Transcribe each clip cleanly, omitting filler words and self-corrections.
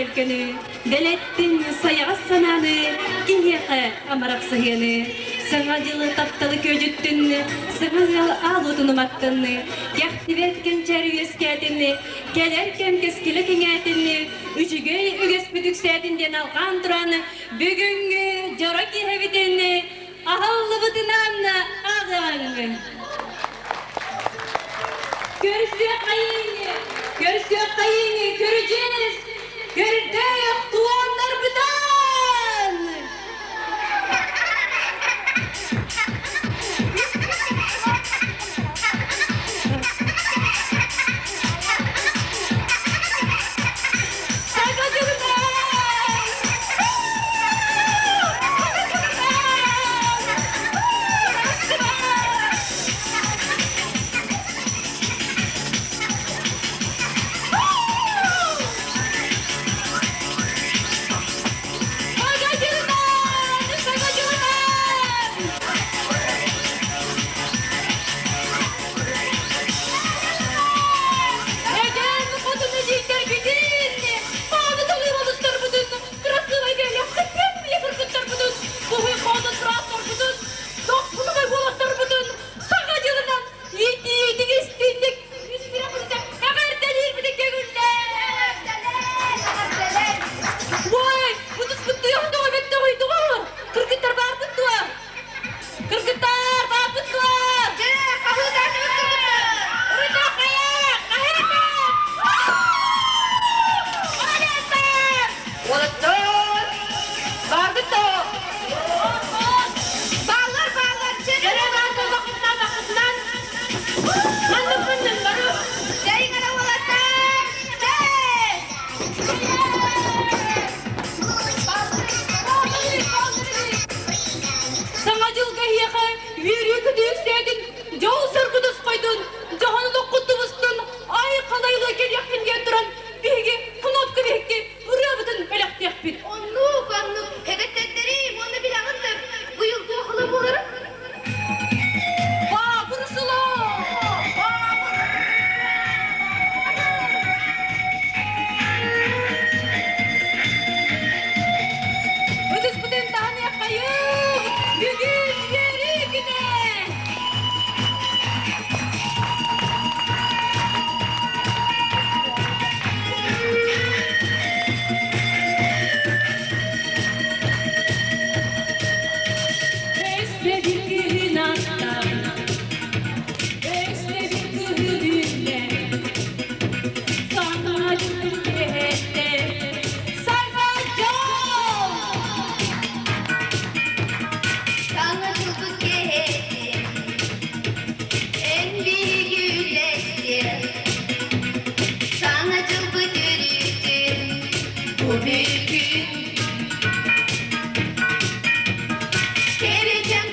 tölkünü, delettin sayağı sananı, iyiğe amarak sayını. Sana yılı taptalı köcüttün, sana ağlutunu mattın, gahtivetken çerüyesketini, gelerken keskili kingetini, üçügey ügespüdük setinden algan duranı, bugünkü jorak ihevitini, ahallı bıtınan ağlanı. Görsüyor kayını, göreceğiz, gördük tuğanlar bıdan. Kereceğim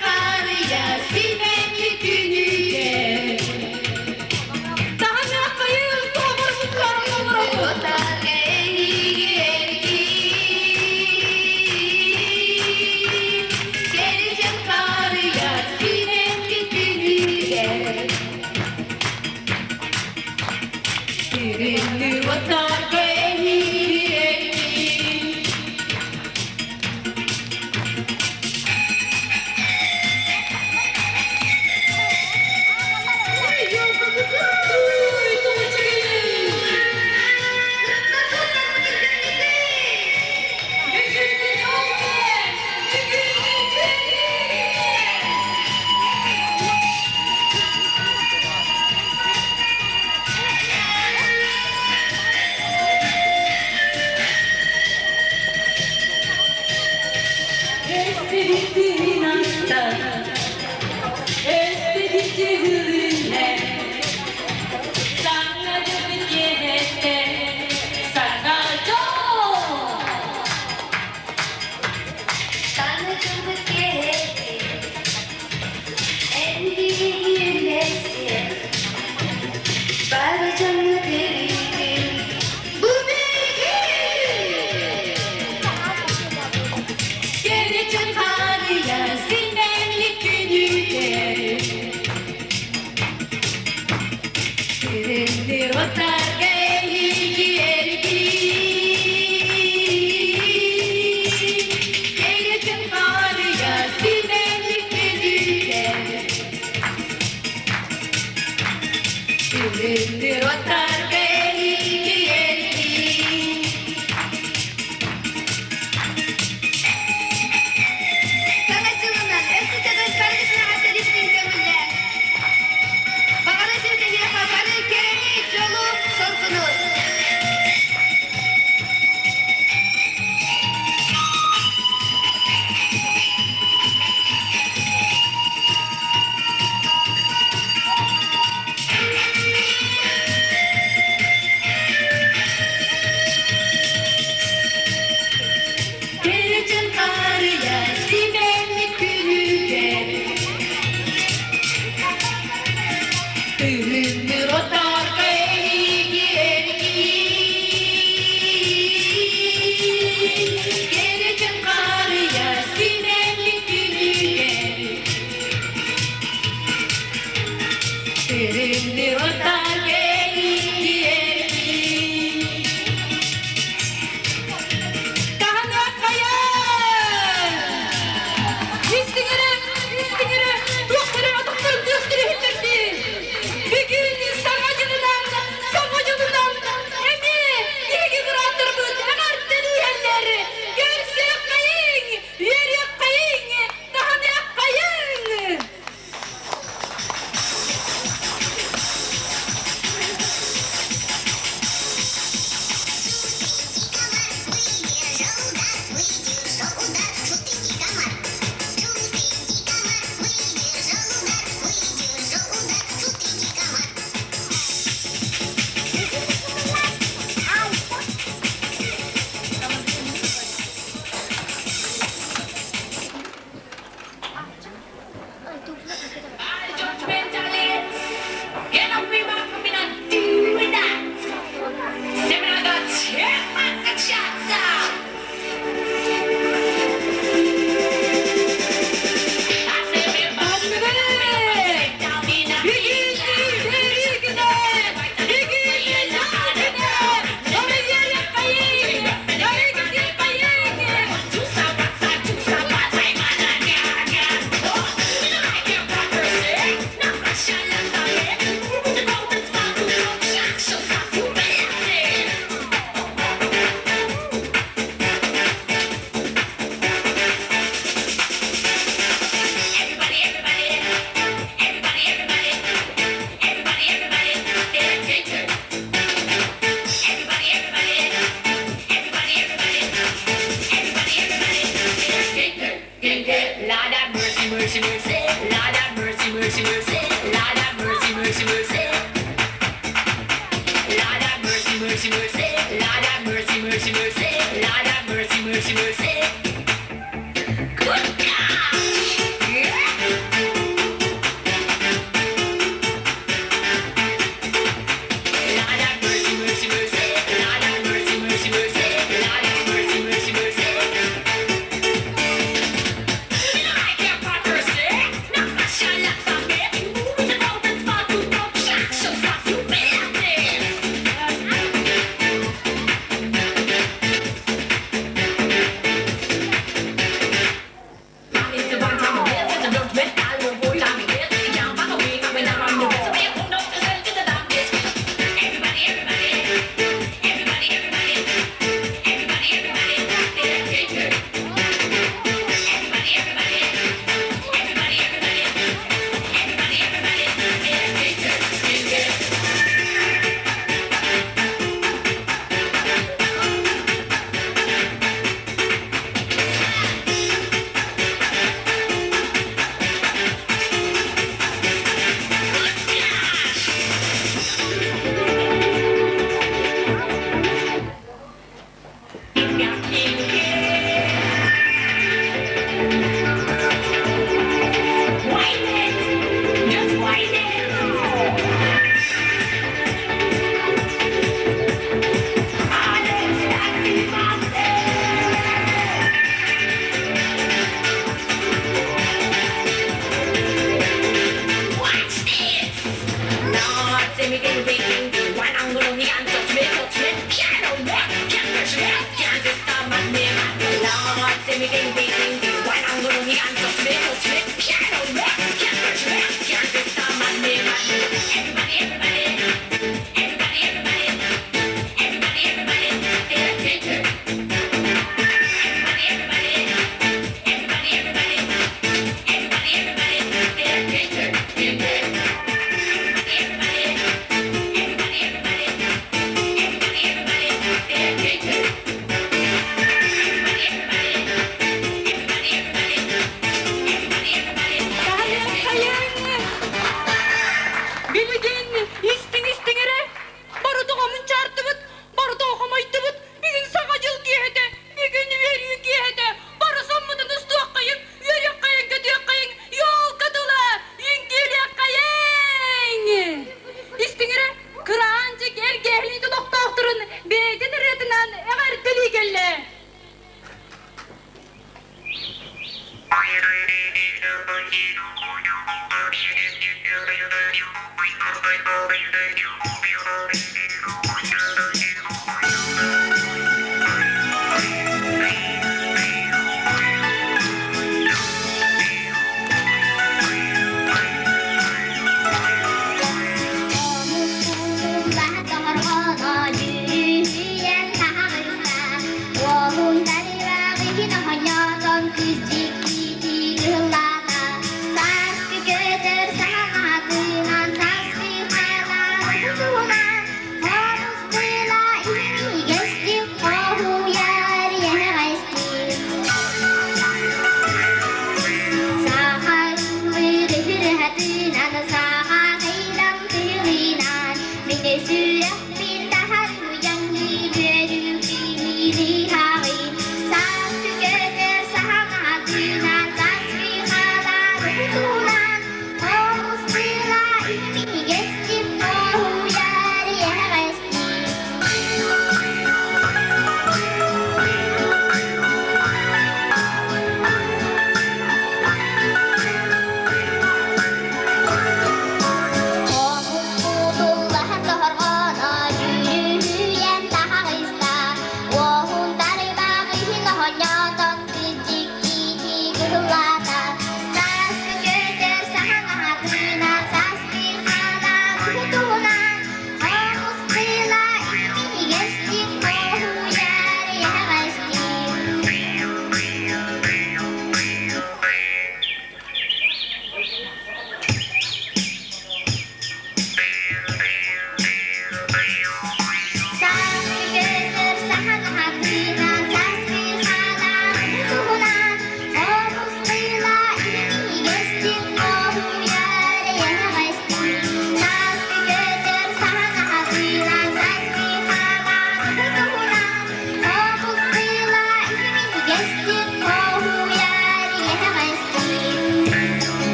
mercy, mercy. Lord have mercy, mercy, mercy. Lord have mercy, mercy, mercy. Lord have mercy, mercy, mercy. Lord have mercy, mercy, mercy. Lord have mercy, mercy, mercy. Good gosh! Yeah! Lord have mercy, mercy, mercy. Lord have mercy, mercy, mercy. Lord have mercy, mercy, mercy. I can't pop mercy. Not my shine like something. Moving the open spot to pop shock. So stop you melting. It's a one time of this. It's a don't met. I will boy time it. You can't back away. Coming out on the way. So we have no desert. It's a damn this. Everybody, everybody. Everybody, everybody. Everybody, everybody. Everybody, everybody. Everybody, everybody. Everybody, everybody.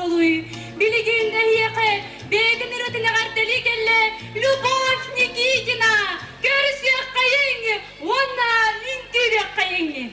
болуй. Билигин эхиэхэ, бэгин иротына гартели келле, Любовь Никитина, көрсөк кайың, онна минтирек кайың.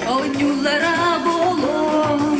Onlara bolom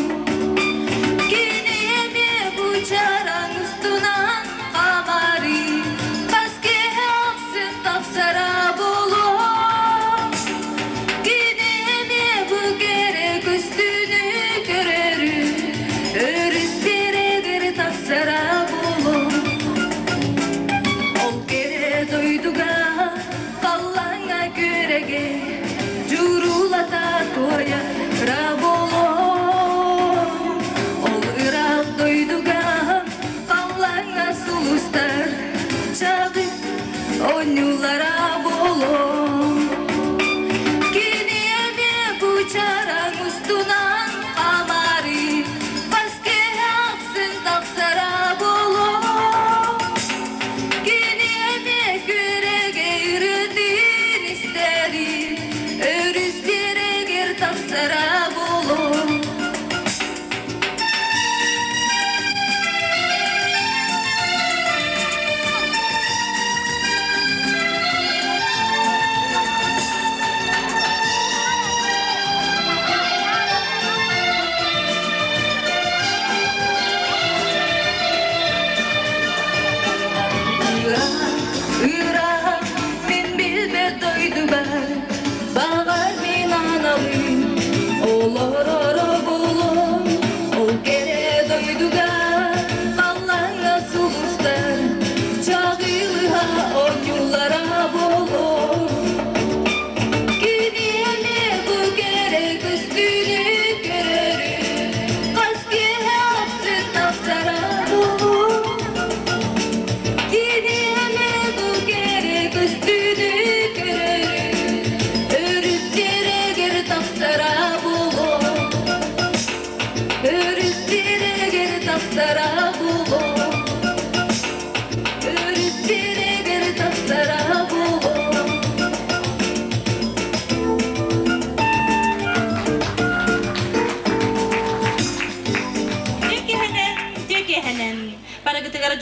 Kiniyeme buçaran ustunan amari Paske aksın taksara bolom Kiniyeme görege yürüdün isterim Örüz gereger taksara bolom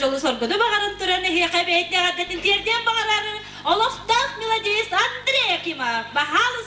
Жолу соргоду багарын тураны хекебейте гадатын терден багарарын Олохтак мелодист Андрей Акимов. Пожалуйста.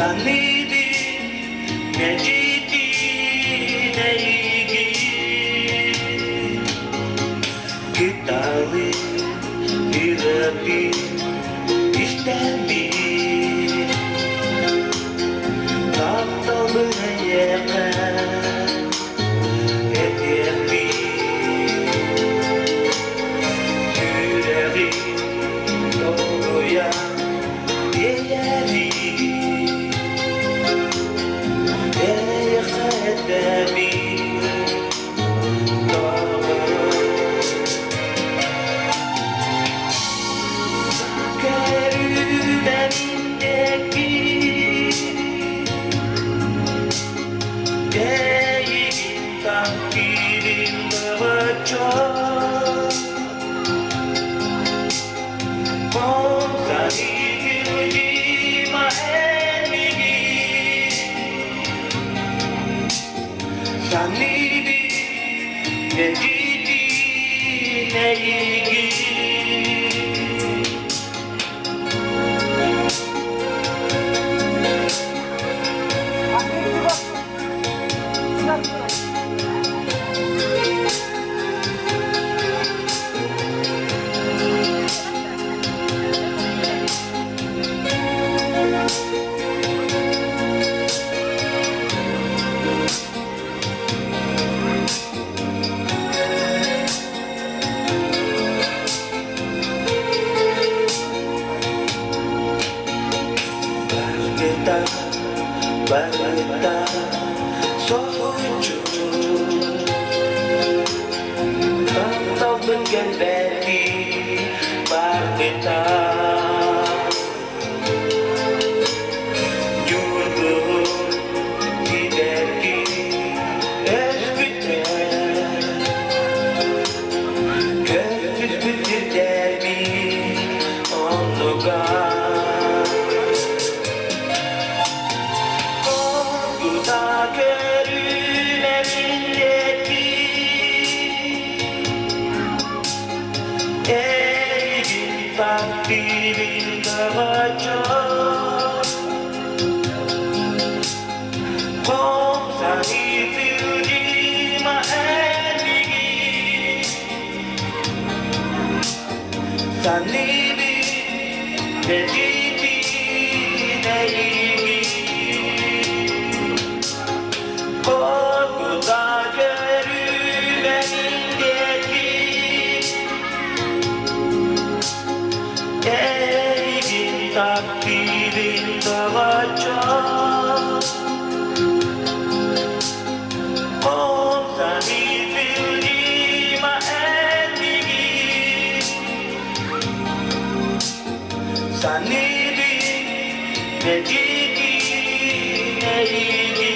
산일이 내지지 내이기 그 따위 이르기 이스테미 나도 그래야 에티에미 그래리 너야 예야리 예야카데미 Barita soju Kau berganti Barita Juru Tidaki Eskuta Kesis Bidami Onoga Birin davaca Kom sahibili maenigi Sanili Dejiti neigi Koku dageru benindeki Takdirin davaca Om sani fildi maendigi Sanidi nejigi neigi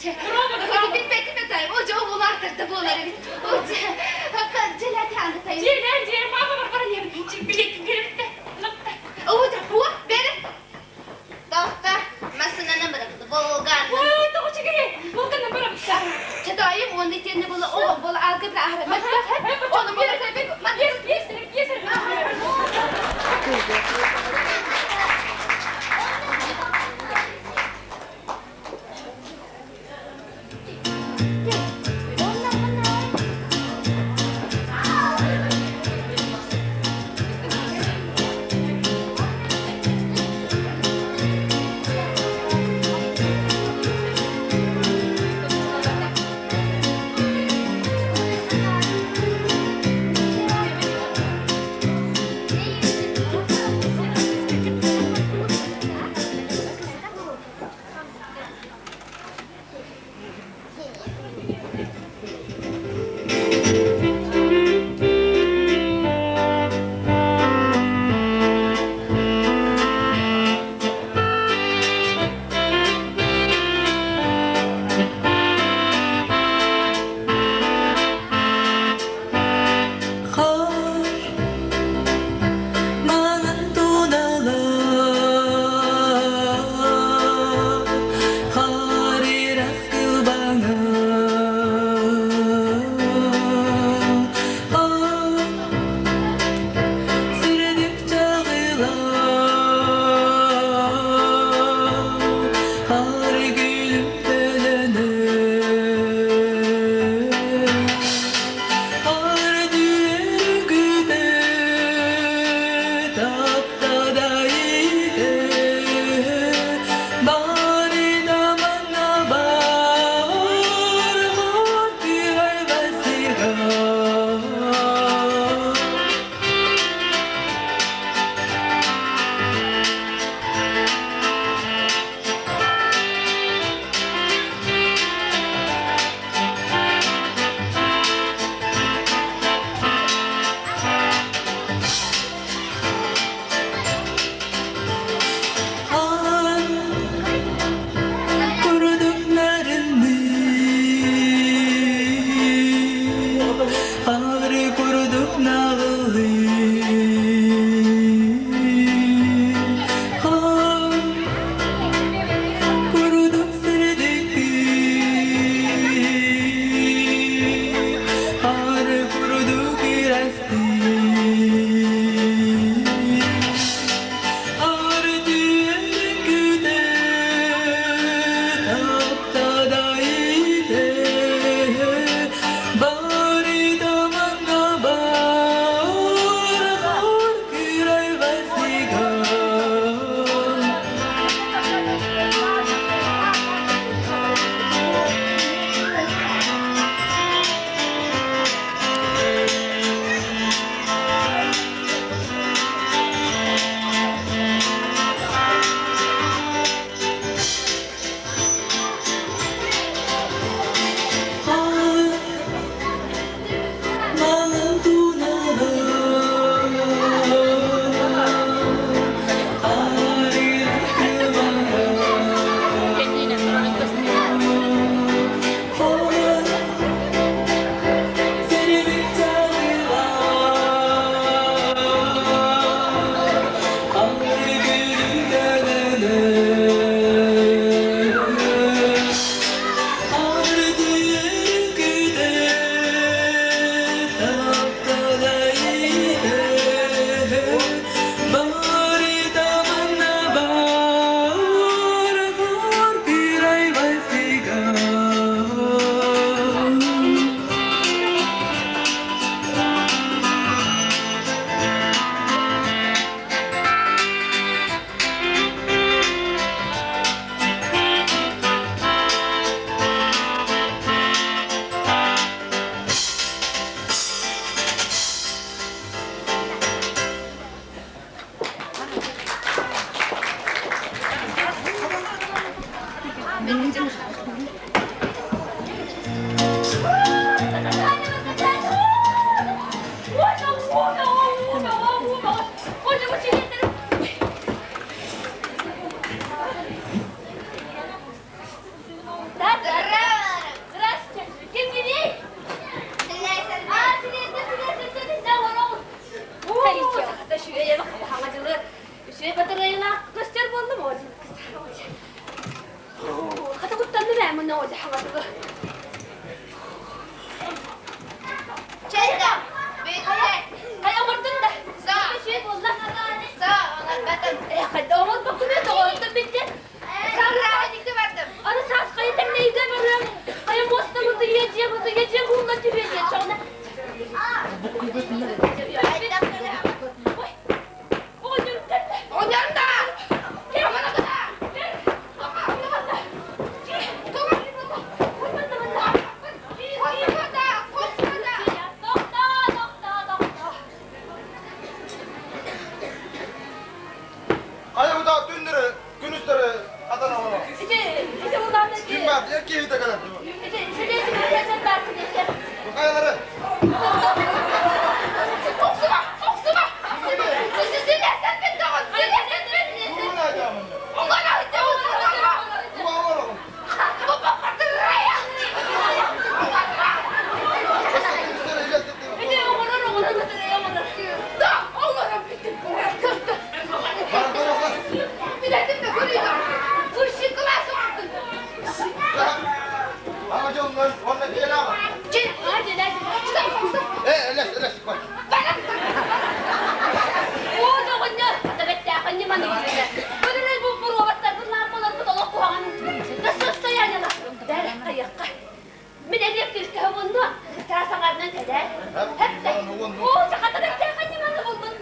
Bitme tayım. Oca o bulartırdı buları. Oca. Celati anlatayım. Ciğer bana ne bilek girip de. Oca bu benim. Doktor. Masına bıraktı. Bolgan. Vay da uçu gire. Volkan'la bırakmışlar. Çatayım onun içinde bulu o bulu algı bırakır. Onu bir tabi. Yesin. من نوع حوالي Çeyrek. Bekle. Hay amırdın da. Sağ. Bir şey oldu. Sağ. Ona batım. Hadi oğul bakımı da oldu bitti. Sağ rahatlıkta vardım. Ana sağ kayıtım neydi benim? Hay mostamı yiyeceğim, bununla yiyeceğim sonra. Bu kıymet mi? Oynarım da. Gel bana kadar. Ayıbıda dündürü, günüstürü Adana oğlu. İşte buradan da Kim var diye ki evde kadar. İşte sen dersin işte. Bu kayaları. Oksuma. Sizi silersen ben de ol. Silersen ben de. Bu ne acaba? Allah'a ait Bu oğlum. Bu bakmadın raya. Günüstürü ile gitti. Bir de oğlanın da Allah'ım bitti. Bana bak. Biletim de görüyorum. Fırşı klası vardı. Ağacın lan, onda bir ele var. Acele. Eleş, bak. O da onlar. Evet ya hani man işte. Böyle bu robatlar bunlar bu da okuğan. Nasıl sayana? Der ayakta. Bir de bir kavunlu. Trasanlardan kadar. Hep de. O çakada da hani man buldun.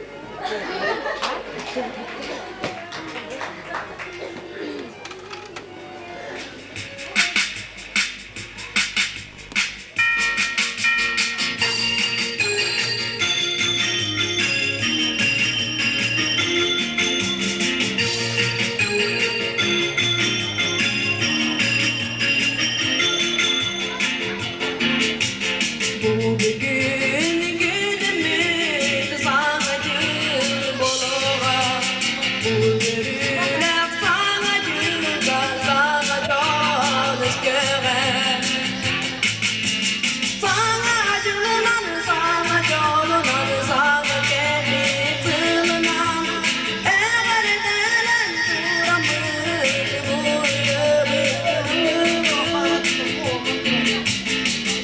Bugün günümüz ağacı buluğa, bu yürüler sağacı da sağacağız göğe. Sağacılınan sağacılınan sağa gelitılınan, evvelden duramız bu yürüler.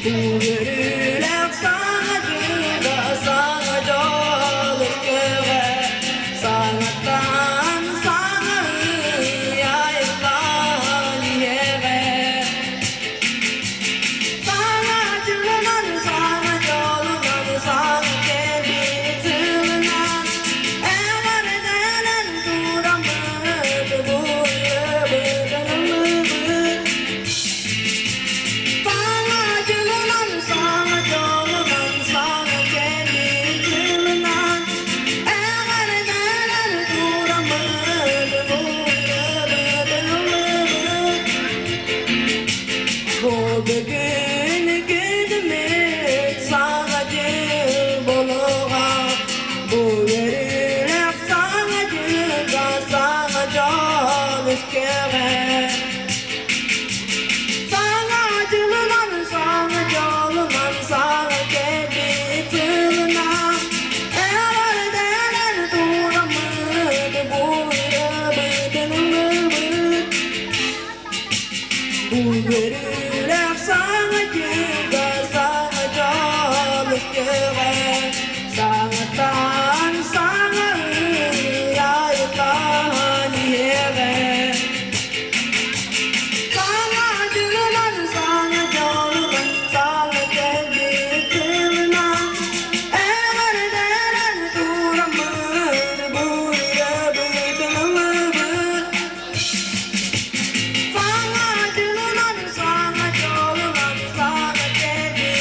Bu yürüler sağacıda sağacağız göğe, sağdan sağa yayılan yere. Sağacılınan sağacılınan sağa gelitılınan, evvelden duramız bu yürüler. Sağacılınan sağacılınan sağa gelitılınan, evvelden duramaz bu yürüler. Bu bugün günümüz sağacı buluğa, bu yürüler sağacı da sağacağız göğe. Sağacılınan sağacılınan sağa gelitılınan, evvelden duramaz bu yürüler. Bu yürüler sağacıda sağacağız göğe, sağdan sağa yayılan yere. Sağacılınan sağacılınan sağa gelitılınan, evvelden duramaz bu yürüler. Sağacılınan sağacılınan sağa gelitılınan,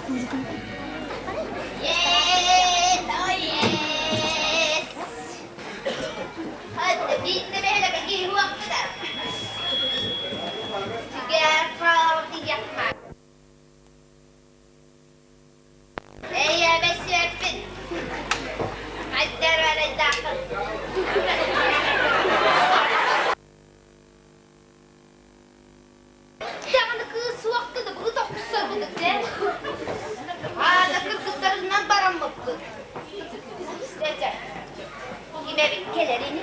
Yes, oh yes. Hadi bitti böyle bir iyi vakti. Tiga kau tiga mak. Ya besiapin. Haydar wala dakal. Jangan kız vakti da bu da kusar bu da de. Ada kızlarından baranmaktı. İşte. Yine bir gelerini.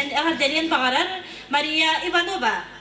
bilen ahardelen bagarar Maria Ivanova.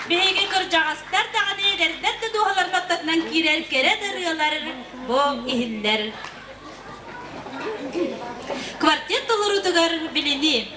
Bihigi kırcağızlar da ederler de duhalar noktatından girer kere darıyorlar bu ihiller. Kvartet olur tugar bilini.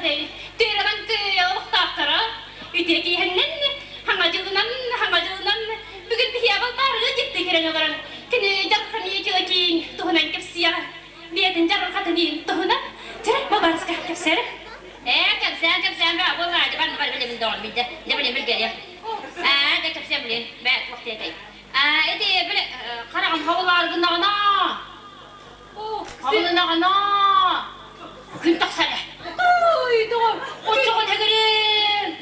değil. Tüyradan kıyılık tahtara. Üteki hennen, hangacılığından. Bugün bir yaval barığı gitti giren olarak. Kini jarkan yeki okin, tuhunan kepsiya. Diyedin jarkan katının tuhuna. Çerek babanızka kepsere. Kepsen ben vallahi ben var bilemin doğru bildi. Ne bileyim bilgi ya. De kepsen bilin. Ben vakti edeyim. Edi böyle karağım havalar gına. Havalar gına. Gün taksana. Oy doğru. O çoğun hegerin.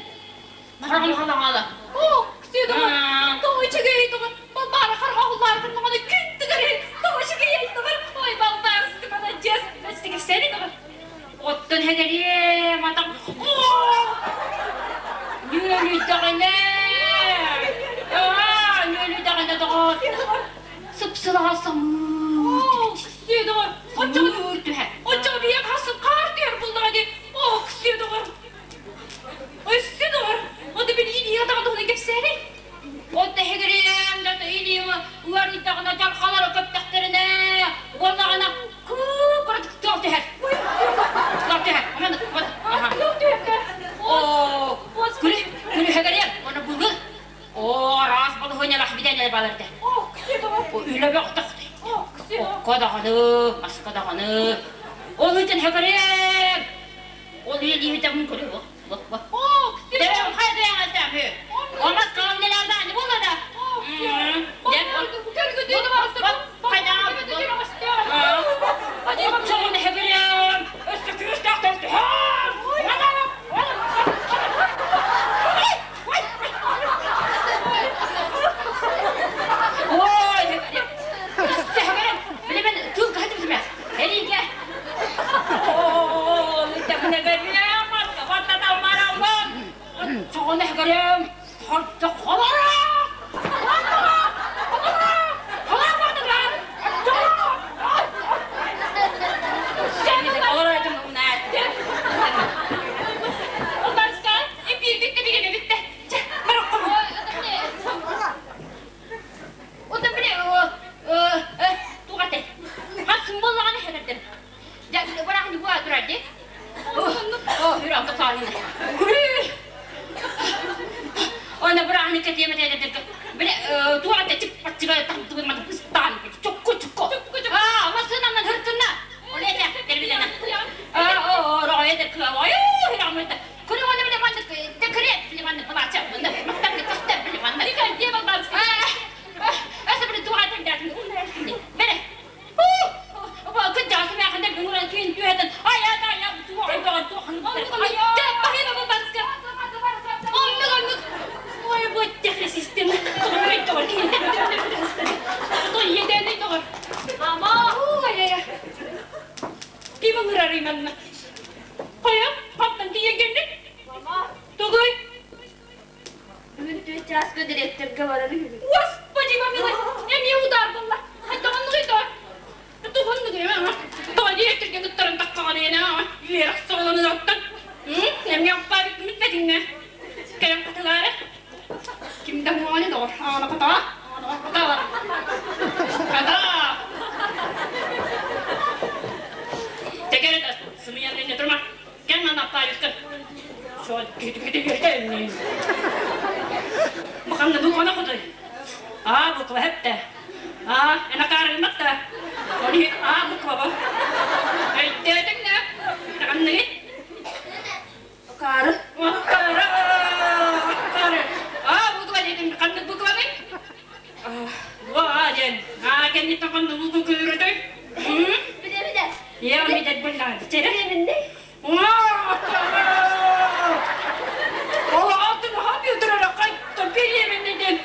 Karağım havalar. Kısıyor doğru. Doğru çekeyi doğru. Bana karhavullar gına bana küntü gari. Doğru çekeyi doğru. Oy balbağızdı bana cez. Nasıl seni doğru. Ottun hegerin. Matam. Yürü dağına. Yürü dağına doğru. Sıpsıla samur. Kısıyor doğru. Ocağı bir yakasın kar diyor bunlar hadi. Kısıyor doğru. Kısıyor doğru. Hadi beni iyi yatağa doğru geçsene. Otta hegerin. Data iyiliğim. Uvarı dağına çalkalar o köpteklerine. Vallahi ana. Kıpırı tıktık teher. Tıktık teher. Aman aha. Yok diyor ki. Gülü hegerin. Onu bulgur. Ras balı hoynalah bir tane balırdı. Kısıyor doğru. O öyle bir otak. Kısıyor doğru. Kodağını, mas kodağını. Onun için hegerin. O iyiliği de mümkün yok. Bak. Kısıyor doğru. Devam haydi yanılsam. Olmaz kalan nelerden bu da. Hadi çoğunu hegerin. Üstü üstak testi. Oy hegerin. Üstü hegerin. Bile ben tüm hadi bitmez. Hadi gel. Tamam hegerin. Kapatta da umarım. Çoğunu hegerin. Hatta kolara. Ona berani ke dia macam ada dekat. Bila tu ada cepat cepat tak tu memang pistan. Cukup. Masa nama terus na. Oleh dia dari mana? Roy ada ke ayo hilang itu. Kau mana bila mana ke kerja bila mana pembaca mana maktab ke kasta bila mana ni kan dia bagus. Seperti tu ada dah ni. Bila. Kerja semua akan dah dengar kian tu ada. Ayah tu ayo. Cepat hilang bagus ke. Ой, вот тех систем. Ой, только. Что еденый тоже. Мама, ой. Пиво мырариман. Кая? Папдан кие geldi? Мама. Тогой. Бүгін час көдіреттер говорады. Господи, помилуй. Я не удар была. Это он гыйдо. Это он гыйдо. Той директорге гыттарын таккан ена. Ерак соғыланы заттан. Эмне аппарик мүтпедиңне. Kerem katıları. Kimde muani doğru? Ana kata. Kata. Teker et. Sımıyan ne durma. Gelme napta yıkın. Şu an gidi gelmeyiz. Bakalım bu konu kutu. Bu kova hep de. Enak arılmak da. Oni bu kova. Dedik ne? Nakam ne? Karı. Kandık bu kıvamı? Wah, Jen. Ganito kandık bu kuyruğu. Bir de. Ya, bir de bunlar. Çere. Wah, Allah altını hapıyordurarak kayıttı. Bir yemininden.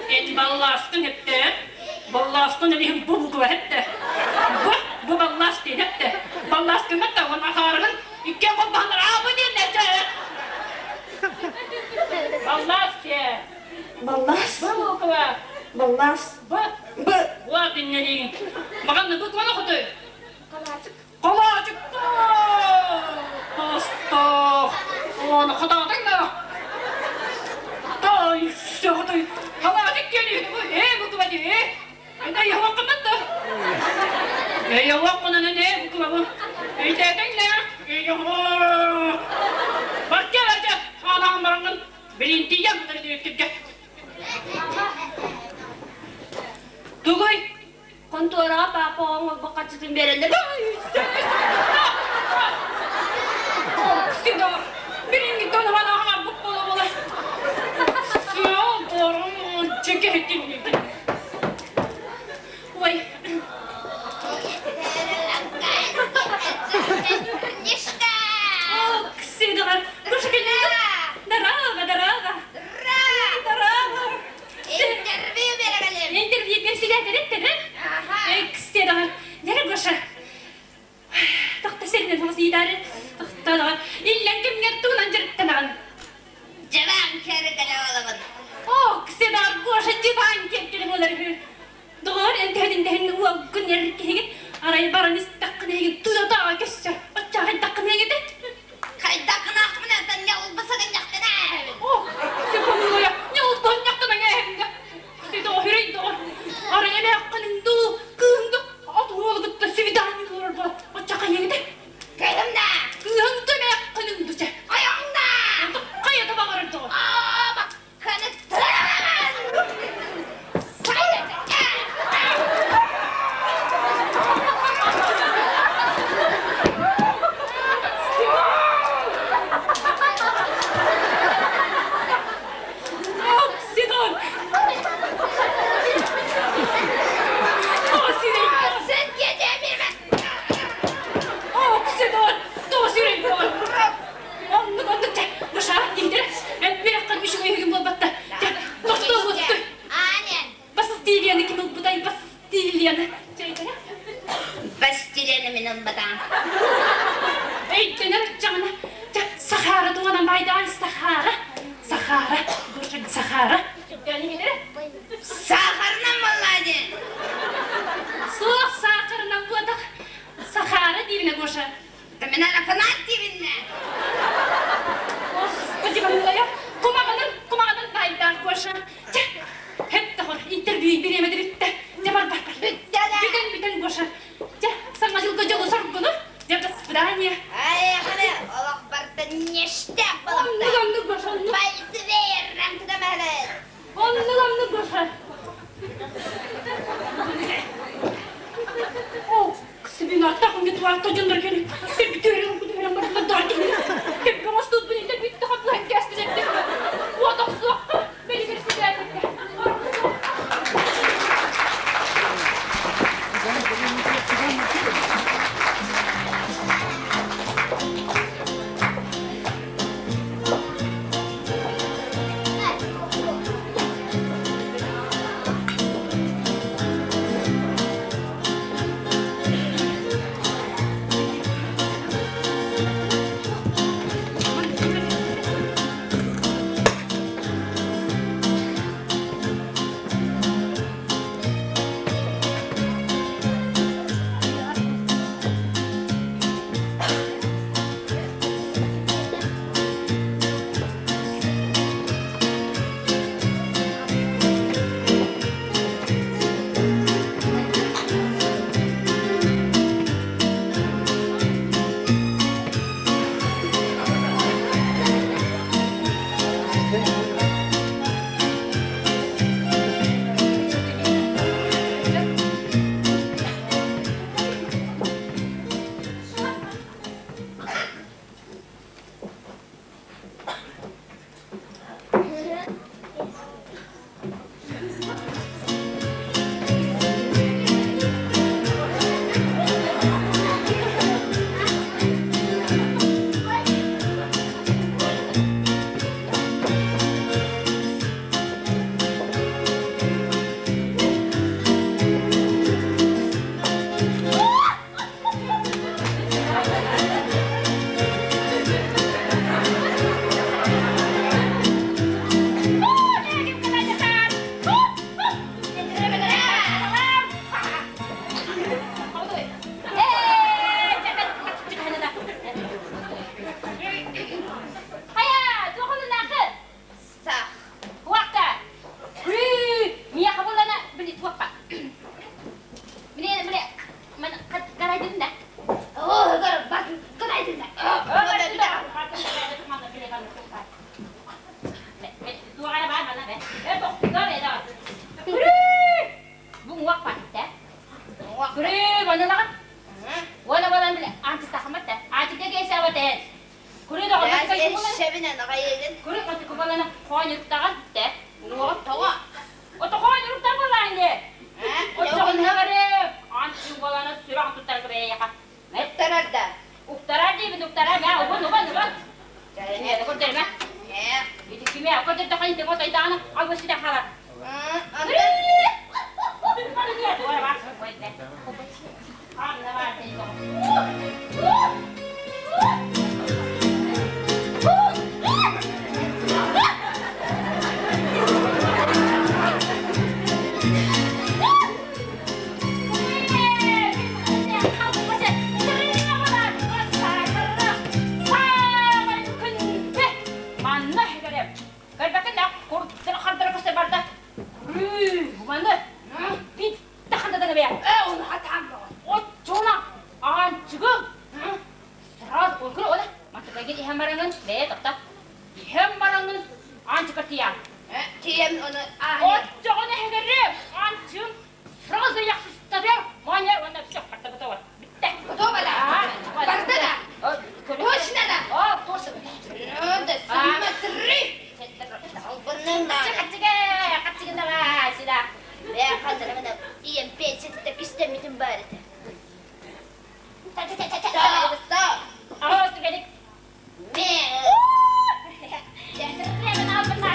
En ballasın hep de. Ballasın dediğim bu kıva hep de. Bu ballasın hep de. Ballasın hep de. Onun akarının iki kopanlar abi dinledi. Ballas ya. Ballas. Bu kıva. Ballas. Bu dinlediğin. Bakalım bu kıva ne kutu? kalacık. Kalacık. Hasta. Onu kadar değil mi? Ay, hadi. Kalacık geliyor. Bu kıva diyor. Ne yavak kımındı? Ne yavak kımındı ne bu kıva bu? Ne dedin ne? kaçısın verenler. Kısa da birinci donu bana harbuk bulamalı. Siyah doğru çekehdin. Vay. Нишка! Kısa da bu şekilde. Daraba. Daraba. Интервью verelim. Interview ben size dedim. Aha. Kısa da nereye koşar? Tahta senin nasıl idare? Tahta da illa kim yattuğundan cırttan. Cavan kere kale olamadı. Kısa da koşa civan kekkelim oları. Doğru entedin o günler ki arayı baran istakne gibi tuza da kesser. Açar takne gibi. Kaydakın aklına sen ne olmasa da yaktın Sekondo ya. Ne oldu yaktın ya? Kısa da hürey doğru. Araya ne hakkının du kındı. Adı oğlu gitti sivdani olur bu. Açaka yedi. Köyümde. Kındı ne hakkının duca. Ayağımda. Kayada bağırdı. Bak kanıtlayamam. Sayın. Sidon. Sidon. Sen gecemirme. Sidon. Sidon. Anlık. Başa indir. Ben bir dakika bir şey uyuyayım bu batta. Doktor bastı. Aynen. Bastilyanı kim bu da bastilyanı. Şeyde. Bastilyanı olmadan. Ey canım canım. Sahara doğadan baydan Sahara. Sahara. Burçak Sahara. Yani gelir. Sakarına vallahi. Soğuk sakarından bu da Sahara dibine koşar. Demin arafına dibinle. Kocaman ya. Kumaganın baydan koşar. Hep de interview'yu bilemedi bitti. Cemal bak. Biten koşar. Sana yılga yolu sargını. Yapta spidanya. Ay hadi Allah barda neşte balıkta. Anlık koşar. Bayısı ver rankıda mehle. Anlık koşar. Kısı bir nakta hangi tuvalta cındır gelin. Bir görüyorum bu dönem barında dardı. Hep kamas tut beni de bitti kaplan kestirecekti. Bu adam su. Beni birisi geldi. Ben şebine ne kayedin? Kırık atı kafalarına koynukta de. O tava. O da koynukta falan de. O çoğun heverim. Antın kolana sürak tutar gibi yaka. Ne? Tararda. Uktarar değil mi uktarar? Ya uban. Ne de kurtarım ha? Ne? Gidi kime ya? Kurtar da kayın teko saytana. Al bu silah halar. Anda. Hadi gel. Oraya bak. Koy de. Anne var seni de. Tiyem onu O çoğunu hegerim. Antım. Frazı yaksız tabiyor. Manyer onda bir şey yok. Hatta bu da var. Bitti. Tobala. Bardana. Hoşuna da. Oh, koşun. Nerede? Simetri. Bunun da. Kaçık da var silah. Ben kaldırımda iyiyim. Ben seni de istemedim bari de. Stop. Ağustos geldik. Ne? Hemen al bunlar.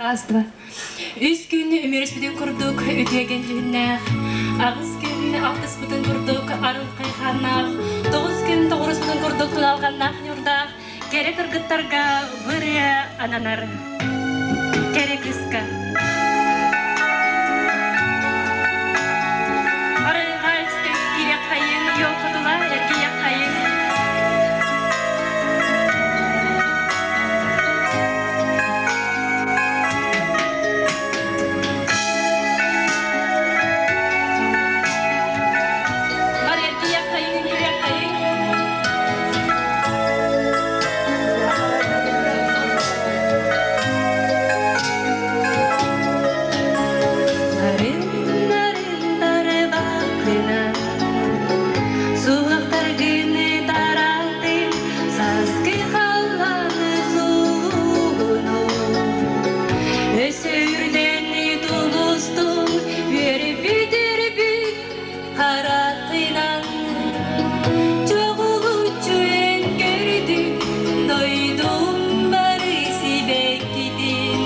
Раз, два. Üç gün ümürüs bütün kurduk, ötüyegen cühünnäh. Ağız gün altыс bütün kurduk, arıl kayxannah. 9 gün toğrus bütün kurduk, tunalgannah yurdaq. Kerek ırgıttarga bırya ananar. Kerek ıska. Arı galsты irek kayın, yol kutula ergeyek kayın. Karaqina Suğaqtar güne taratım Saskı qallanı suğunu Ösürdeni tulustun Verip bidirip Karaqinan Çoğulucu en gördüm Doydum bari sibekidin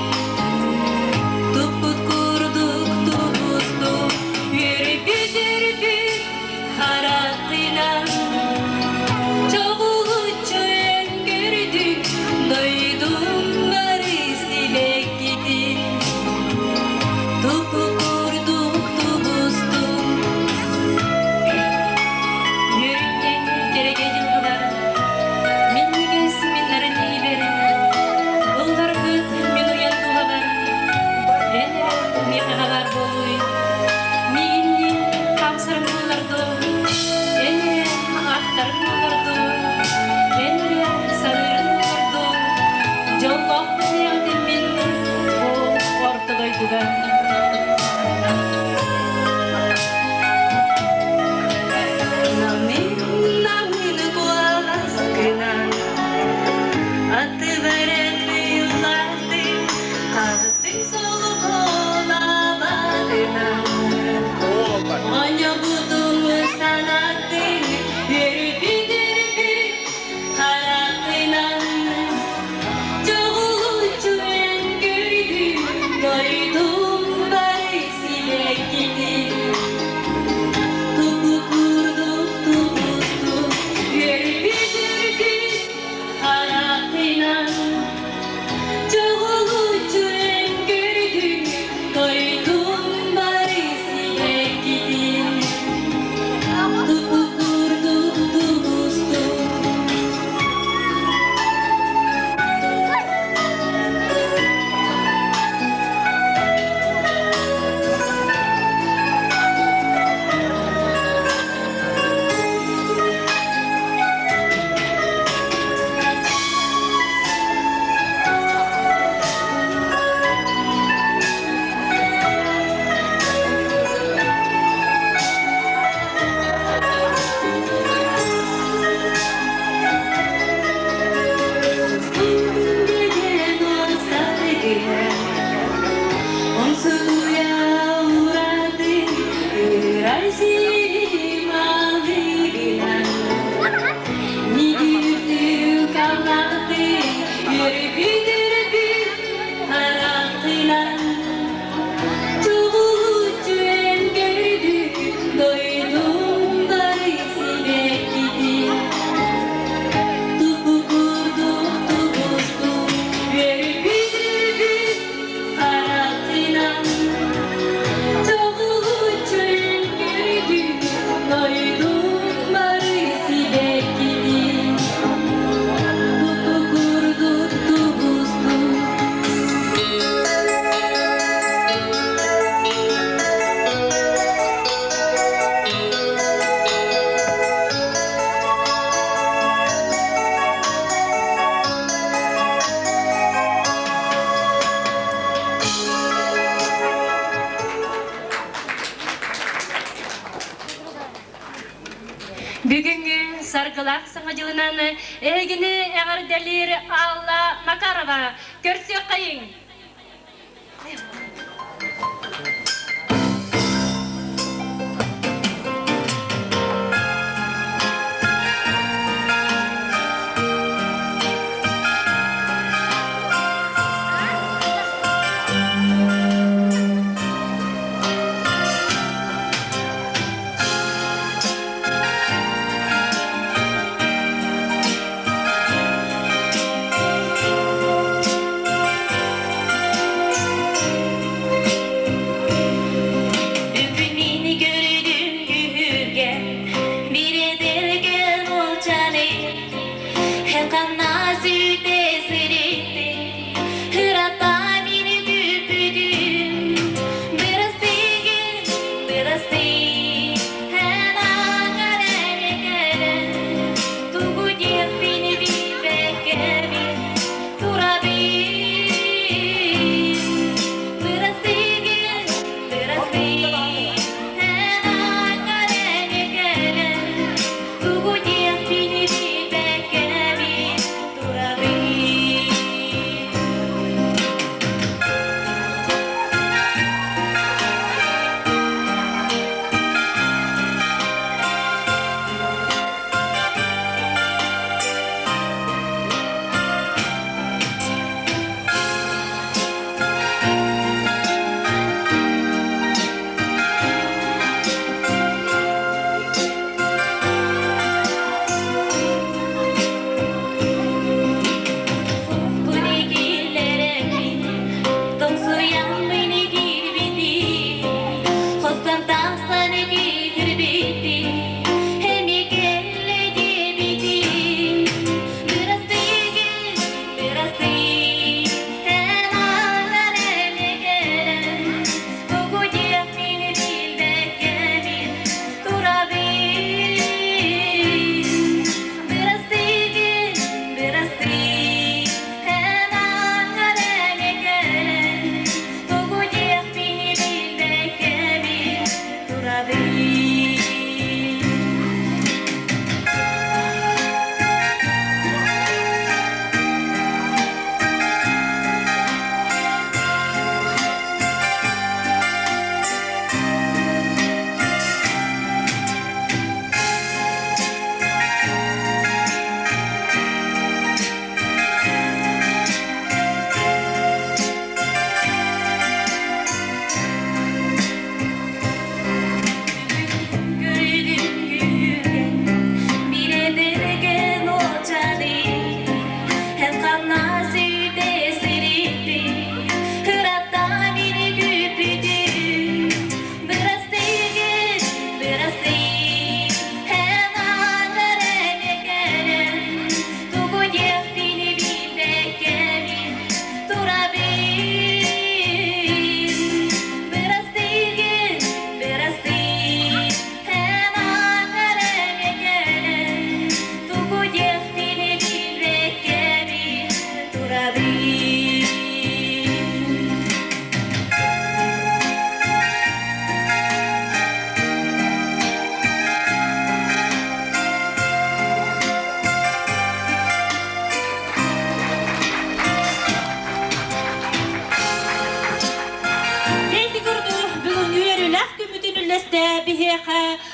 Tuput kurduk tubustuk Verip bidirip Karaqinan Çoğulucu en gördüm Doydum bari sibekidin Tuput kurduk tubustuk Yürükken kerege yıllar Minniges minlerin iyilerin Onlar kıt min uyandığa var Enere miqalar boluy Minni kamsarım bulardı Enere ahtarım bulardı Enere sanırım bulardı Jolloq biliyordum minni O ortadaydılar Namin kualaskenan Atı veren yıllardı Kaldık soluk olamadığına Anya budum sanattın Yürü bidir karakınan Çoğulucu en gördüm Doydum bari silek gidin Tupu kurduk tubustuk Yürü bidirdik Karaqinan Çoğulucu en gördüm Doydum bari silek gidin Tupu kurduk tubustuk Gece nostalgiler Onsuz uğradı Yüreğim ağrılar Nidürdü kavladı Yürü bidir karakılan Çoğulucu en gördük Doydum bari silek gidin Tupu kurduk tubustuk Verip bidirdik Karaqinan Çoğulucu en gördük Doydum bari silek gidin Tupu kurduk tubustuk Бүгүнкү саргылак саңажылынан эгини эгерделир Алла Макарова көрсөк кайын.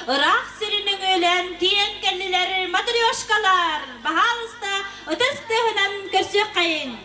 Irak sürünün ölen tiyen kelliler, matryoşkalar, bahalısda ötüstü hınan kösü kayın.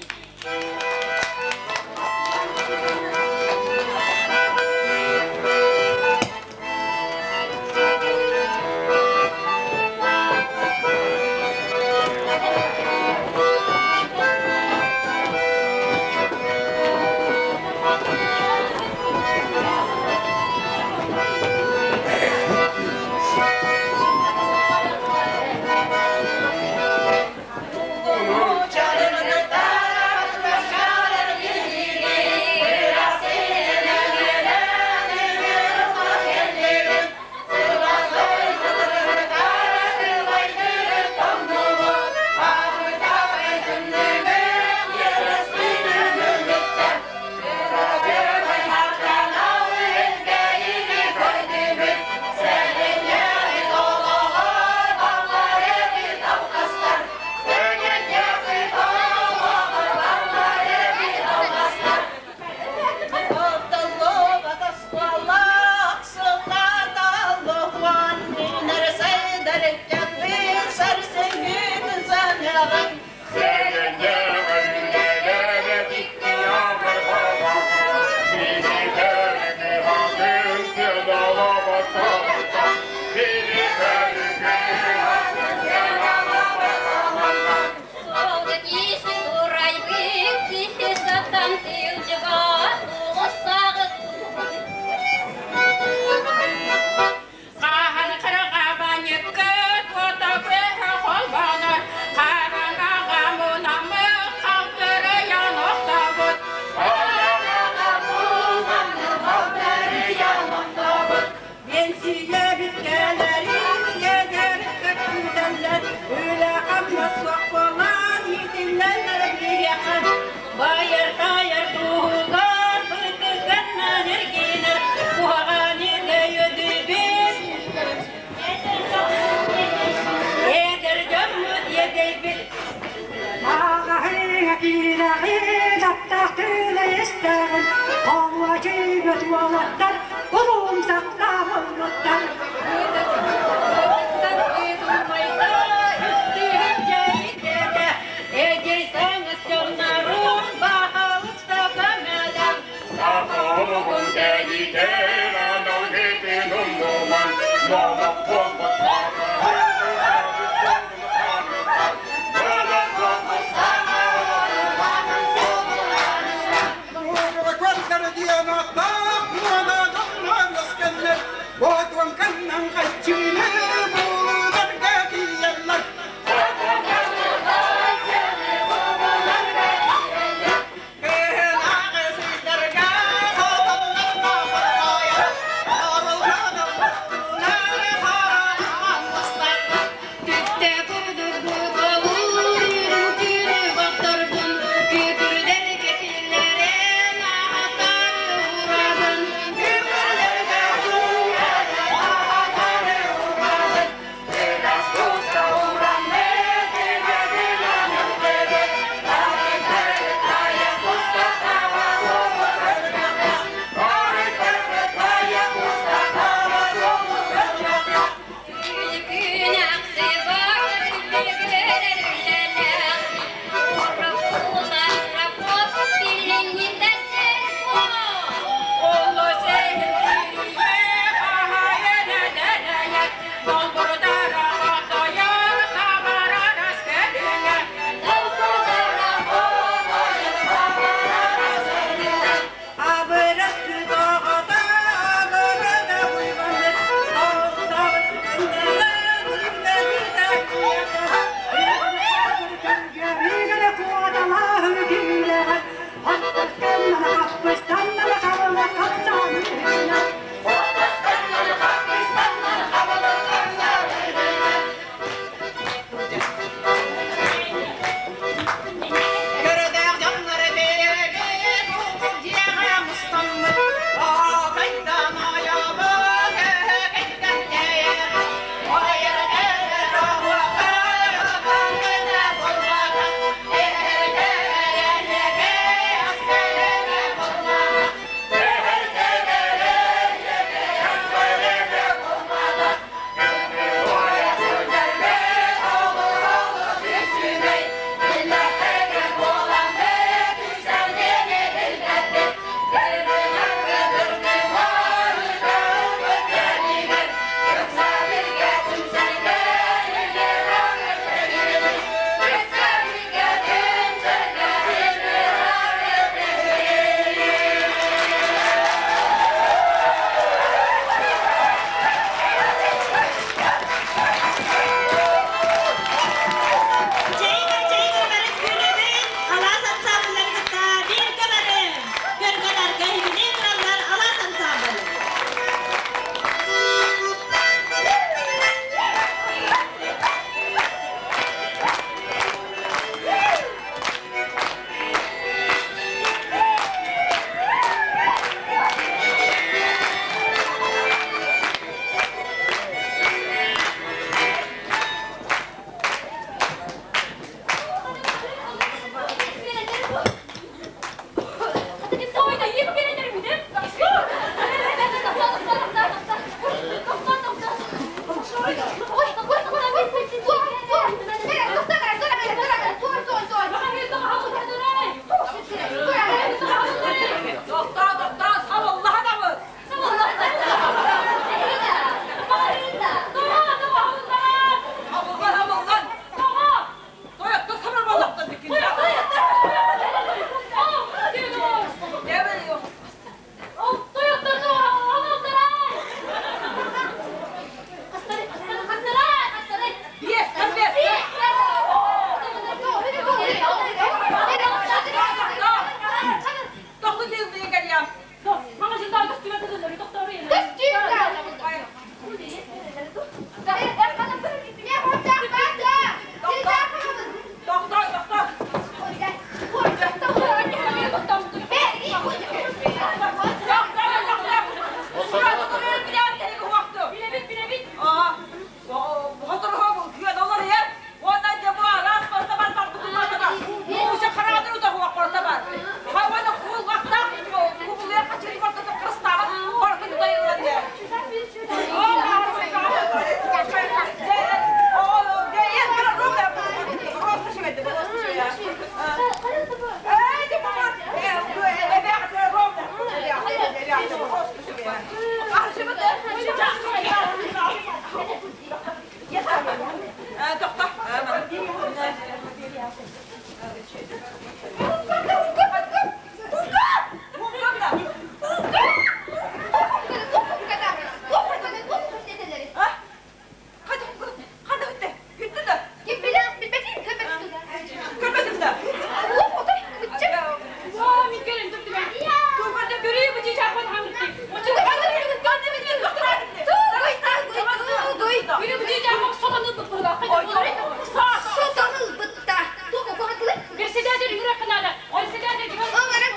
Sotanıl bıtta. Toku kuhatlı. Bir sedadır yürek kanalı. Bir sedadır gibi. Оңара.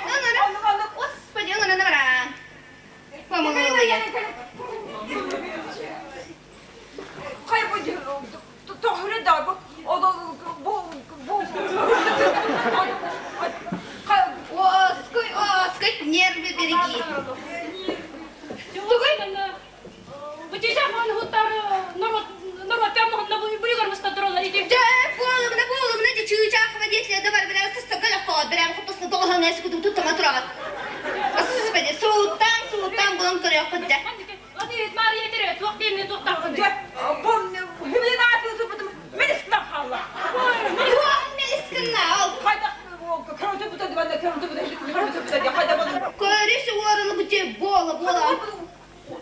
Господи, оңара не бара. Помылые. Хай буде то грида, бо Оскай, нервы береги. Bu teyzem bana hutlar normal pembe bu görmüştü dururlar idi. Половина чучах водителя давай бля состакала код, бля хопусна толга не скуду тут матрат. Господи, султан булам көрөк кытта. Hadi etmari yetiret. Vaktini tuttaqdı. гвинати зубитим. Мене спнахала. Туан мелискинна ал. Хайда круто буде дивана, круто буде. Хайда буде. Көрүш орыны бute бола.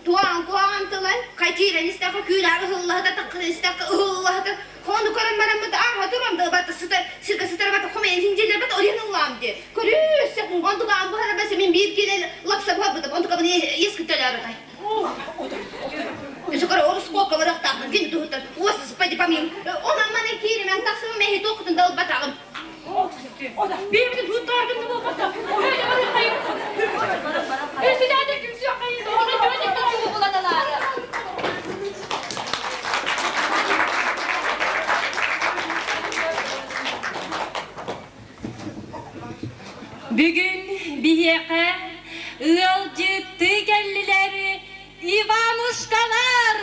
Туан тылай. Кайтира нистака күлар Аллахта такристака Аллахта. Хону көрөн менен бут ага турам да бат сырга бат хомен хинжелер бат орен улам ди. Көрүш онтуга амбара бесе мен бир келе лапса бабыда онтуга мен эски төлөр атай. Шукар орус кока вырактагын кин туттар. Господи помилуй. Она мана кири мен таксым мехи токутун дал батагым. Bir de tutardın bu bata. Öyle var hayır. Bir sedadır kimse yok hayır. Doğru böyle Буланалар. Bugün biyeke ılcıttı gellileri Ivanuşkalar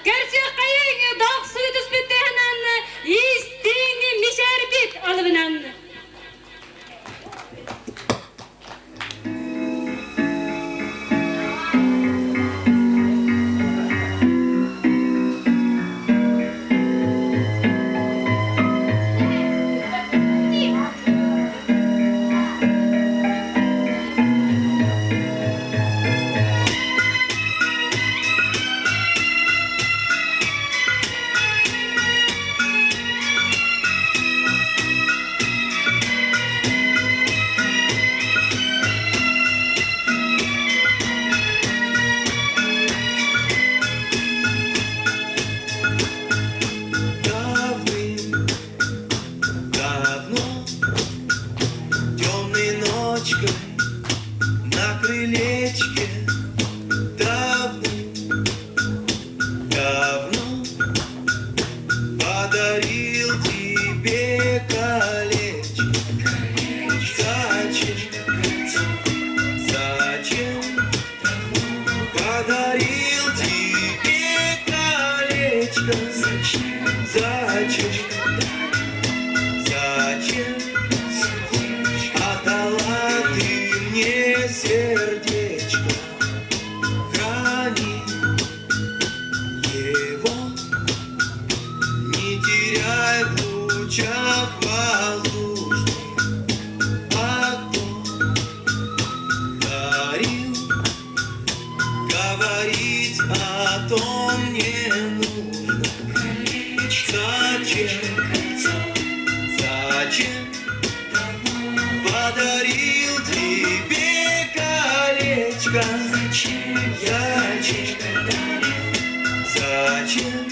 Görsü kayın dağ suyu düzbüttüğünden İstini mişerbit alıbınan Давным-давно темной ночкой на крылечке давным-давно подарил тебе колечко. Зачем подарил тебе колечко? Зачем отдала ты мне сердечко? Храни его, не теряй в лучах воздушных. А кто дарил, говорить о том не нужно. Зачем подарил тебе колечко? Зачем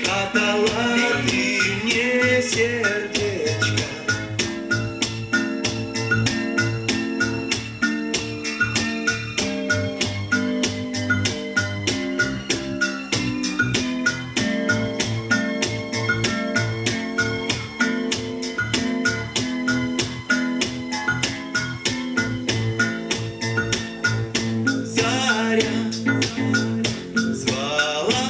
отдала ты мне сердечко? Заря звала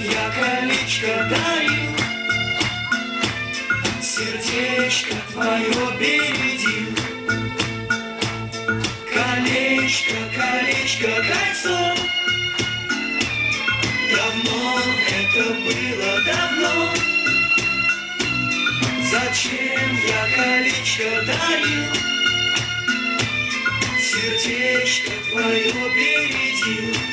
я колечко дарил, сердечко твое бередил. Колечко, колечко, кольцо. Давно это было, давно. Зачем я колечко дарил, сердечко твое бередил.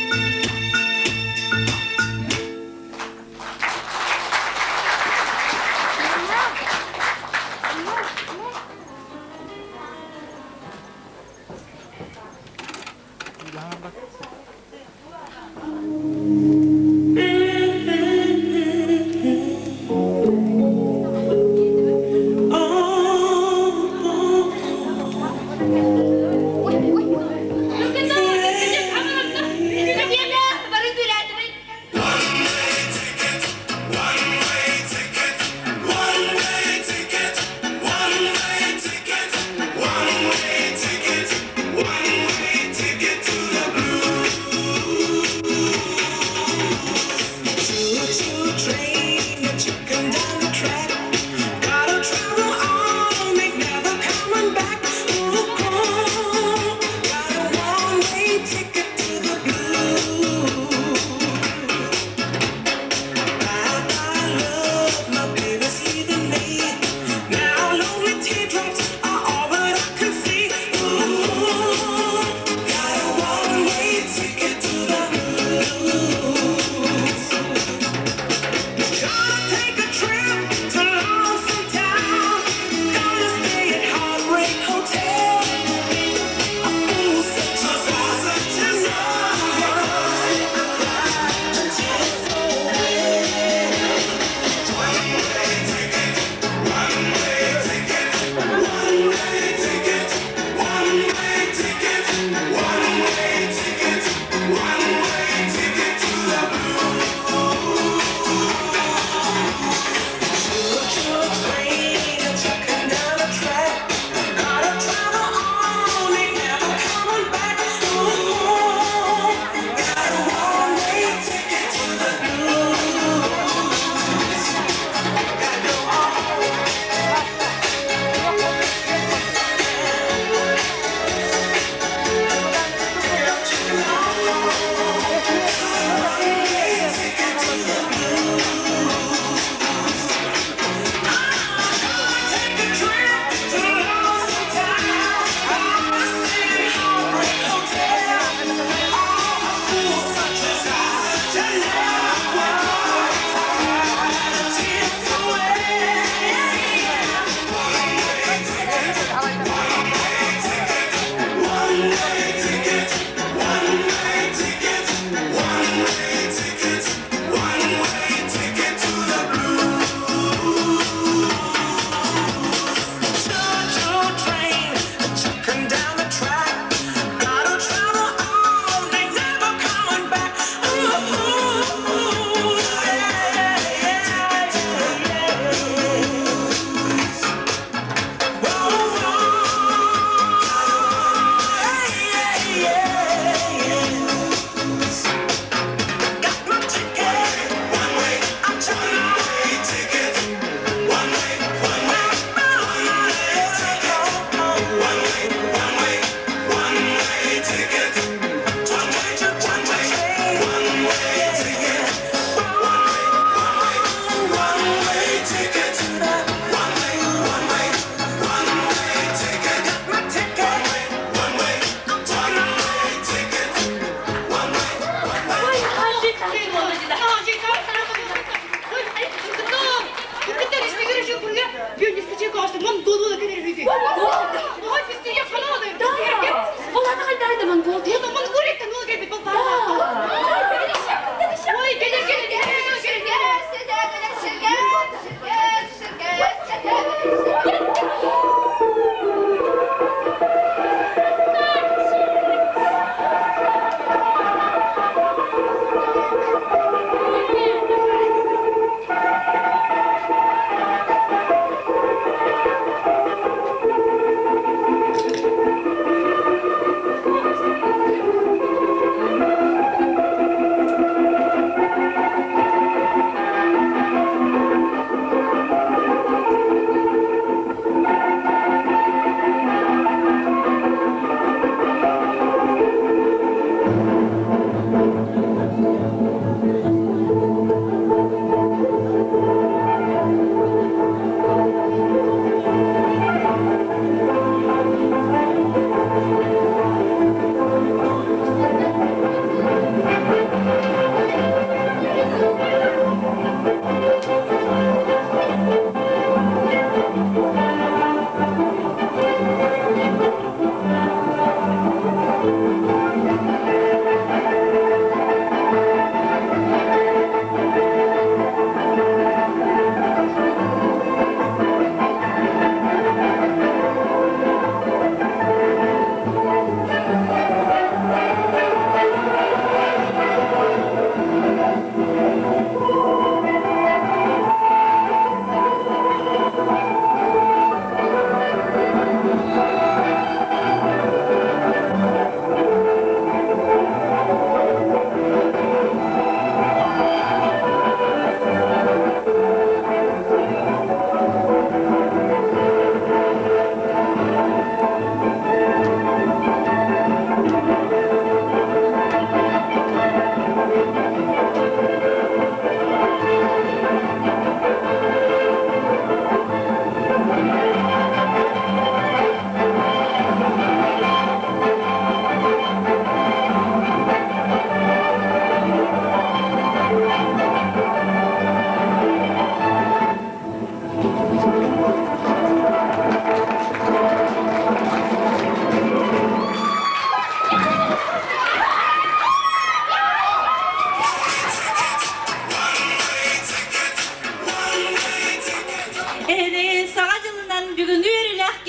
Ой, ой, ой. Ну, когда вот это, а, ну,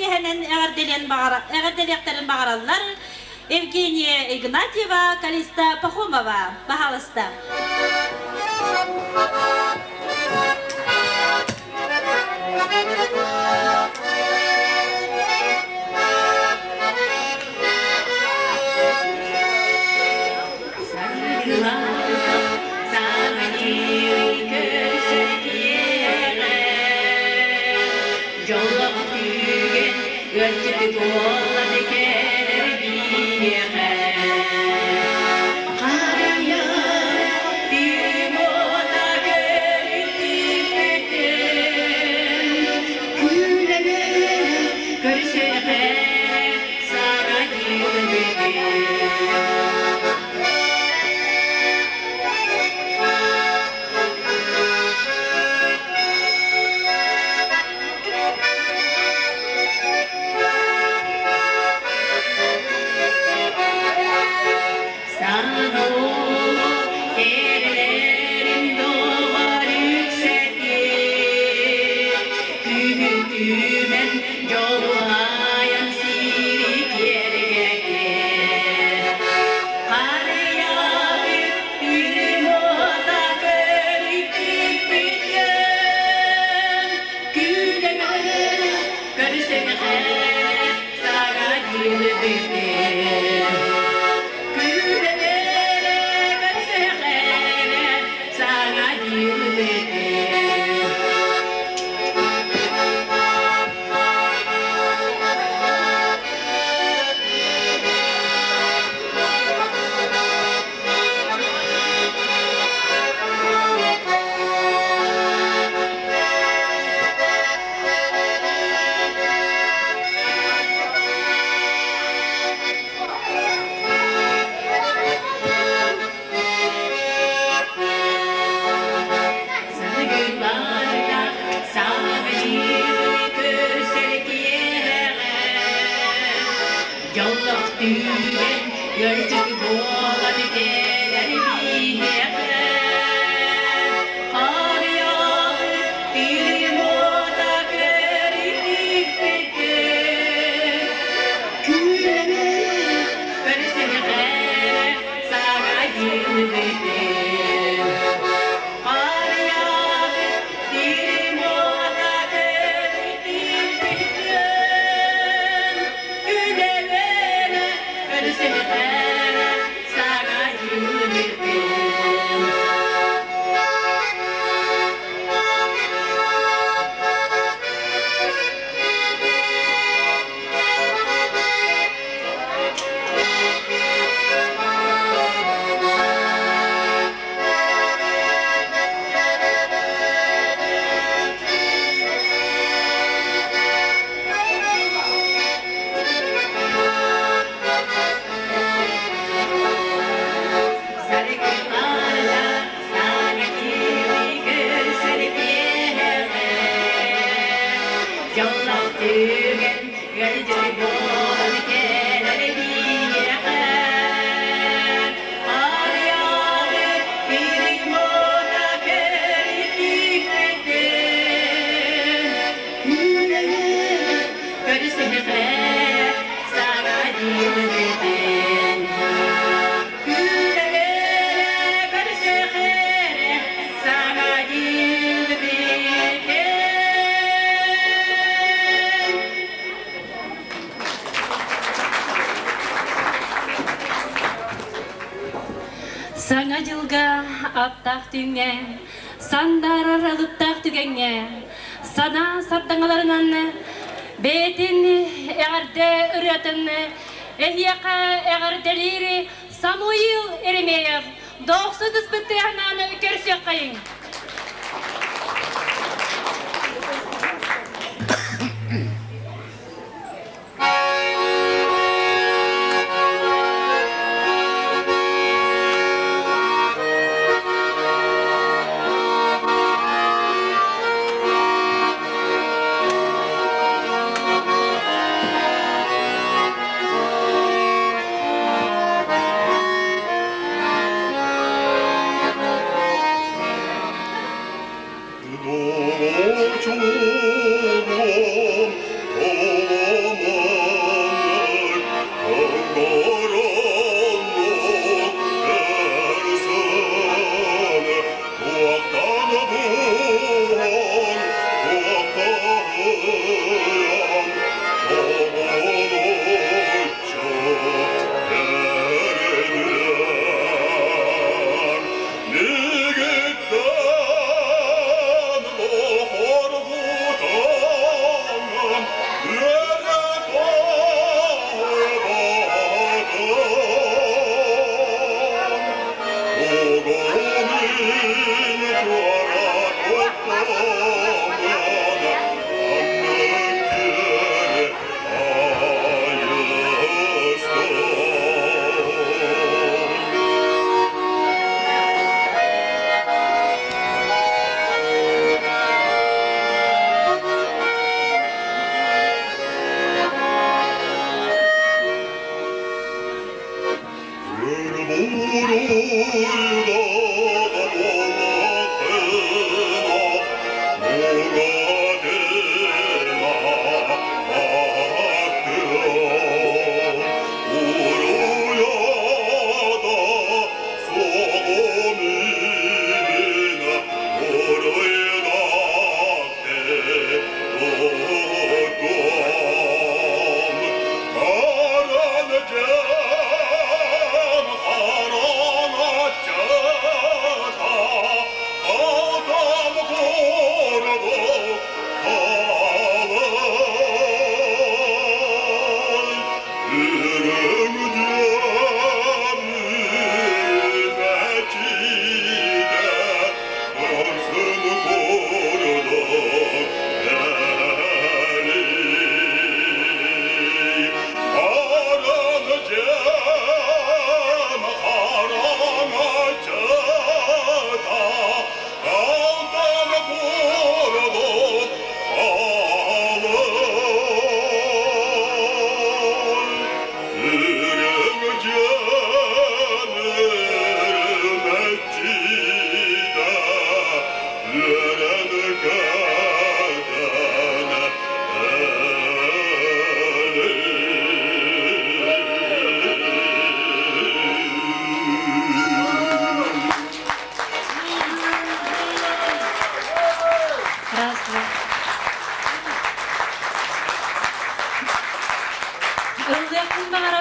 ehenen eğerdeleklerin bağırallar. Evgeniya Ignatieva, Kalista Pahomova, bahalasta. Sana yılga aptaq dünya, sandarar alıptaq tügenge, sana saptangalarından betin eğerde üretin, ehyaka eğerdeleri Samuil Eremeyev, 900 bitirhananı ükersek kayın.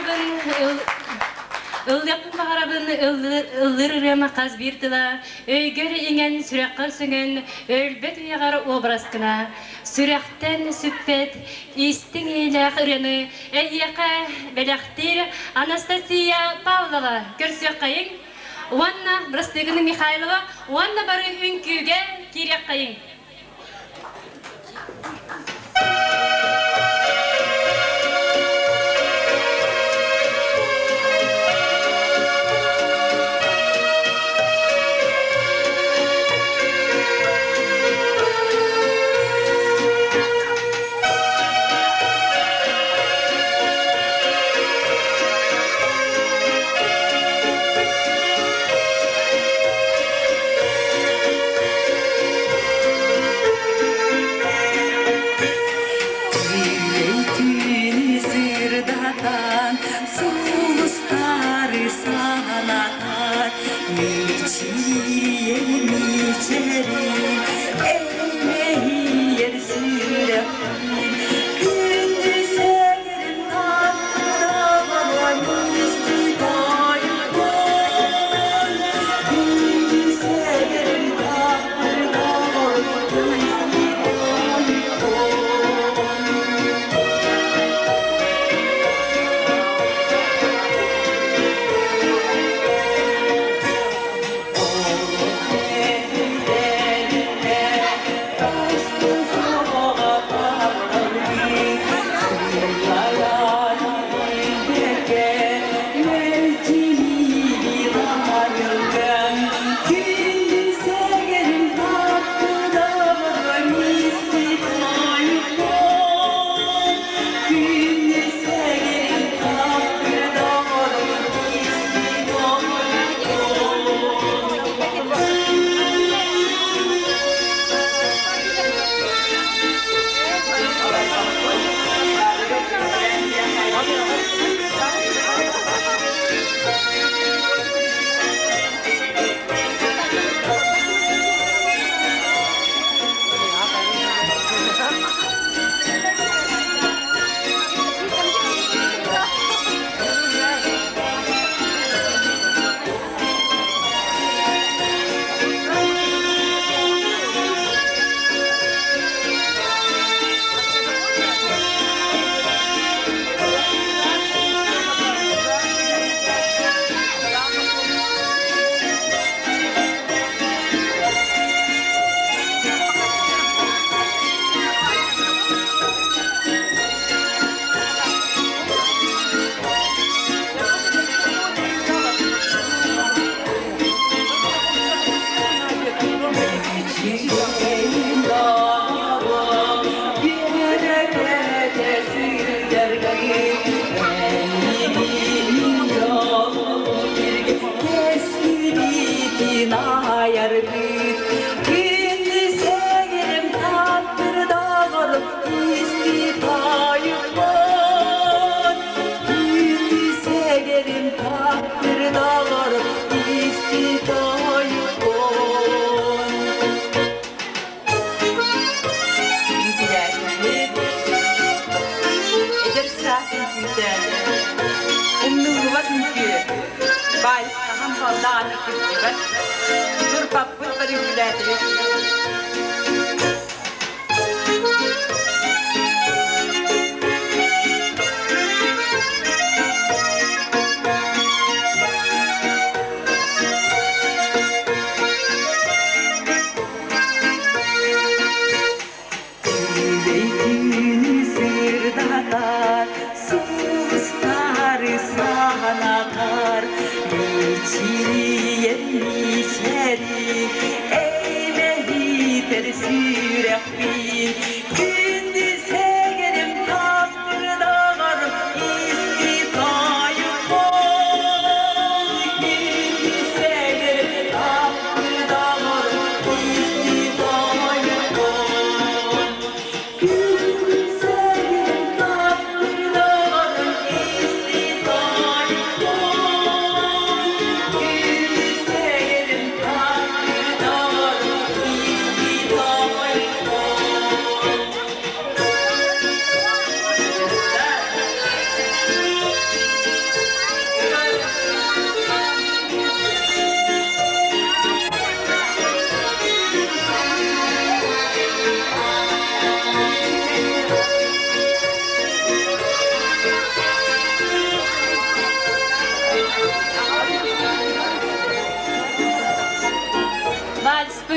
baharabın Ildyapın baharabın ıldırırıma kaz bir tıla, öygörü ingen sürekkar söngön, ölbet uyağar obraskına, sürekten süppet, istin eylek ırını, eyyaka belaktir Anastasia Pavlova, görsüyor kayın. Uanna Brastegini Mikhailova, uanna barı ünküge kirek kayın.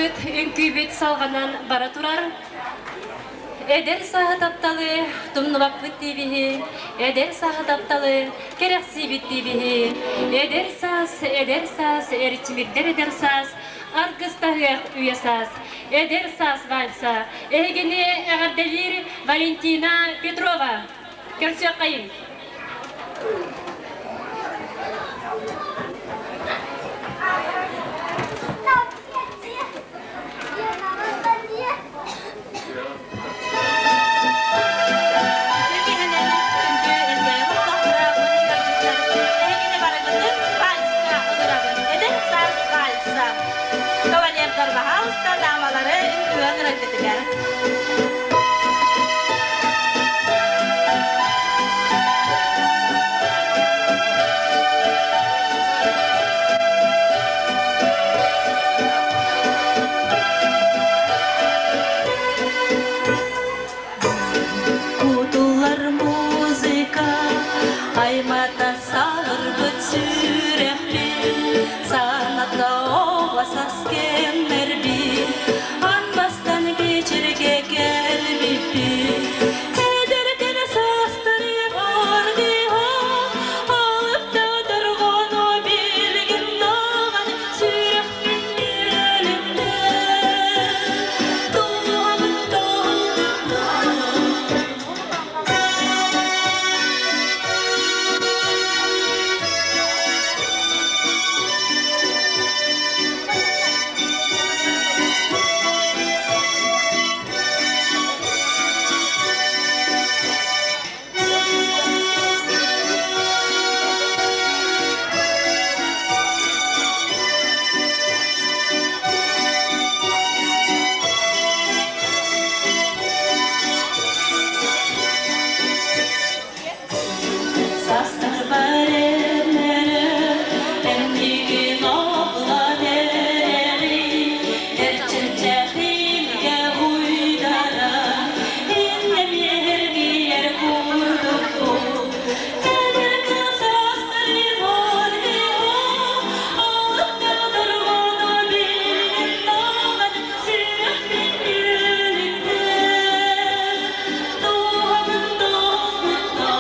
Ытыт үңкүйбүт салганан бара турар. Эдер саға тапталы тумнубакпыт дибихин, эдер саға тапталы керексибит дибихин. Эдер сас, эричимирдер эдер сас, аргыстагы уясас. Эдер сас вальса, эгени эгарделир Валентина Петрова. Көрсөк кайын. Bahalsta damaları ünlü reddediler. Kutular muzika, aymata salır bütürehli, sanatla ovasas kemerbi, anbastan geçirge gelbibi. Ederken sastırı vardı ha, alıp da durğunu bilgin dağın, sürehmin elinde, doğamın doğumda. Sastır baremlere, emdigin obla dereli, erçin cehilge uydara, innem yergiyer kurdu. Ederken sastır vardı ha, alıp da durğunu bilgin dağın, sürehmin elinde, doğamın doğumda.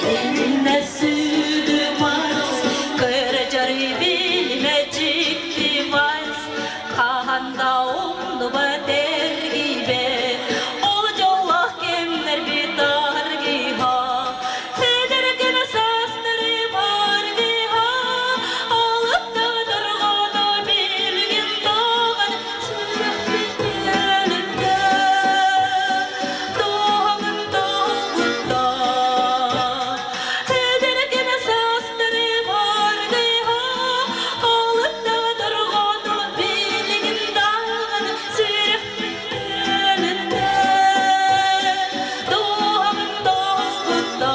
Eline sürdü vals, kırıcırı bilmecikti vals. Kahanda oldu der gibi, olucu Allah gemler bir dar gibi. Ederken sastırı vardı ha, alıp da durğunu bilgin dağın, sürehmin elinde, doğamın doğumda. Ederken sastırı vardı ha, alıp da durğunu bilgin dağın, sürehmin elinde, doğamın doğumda.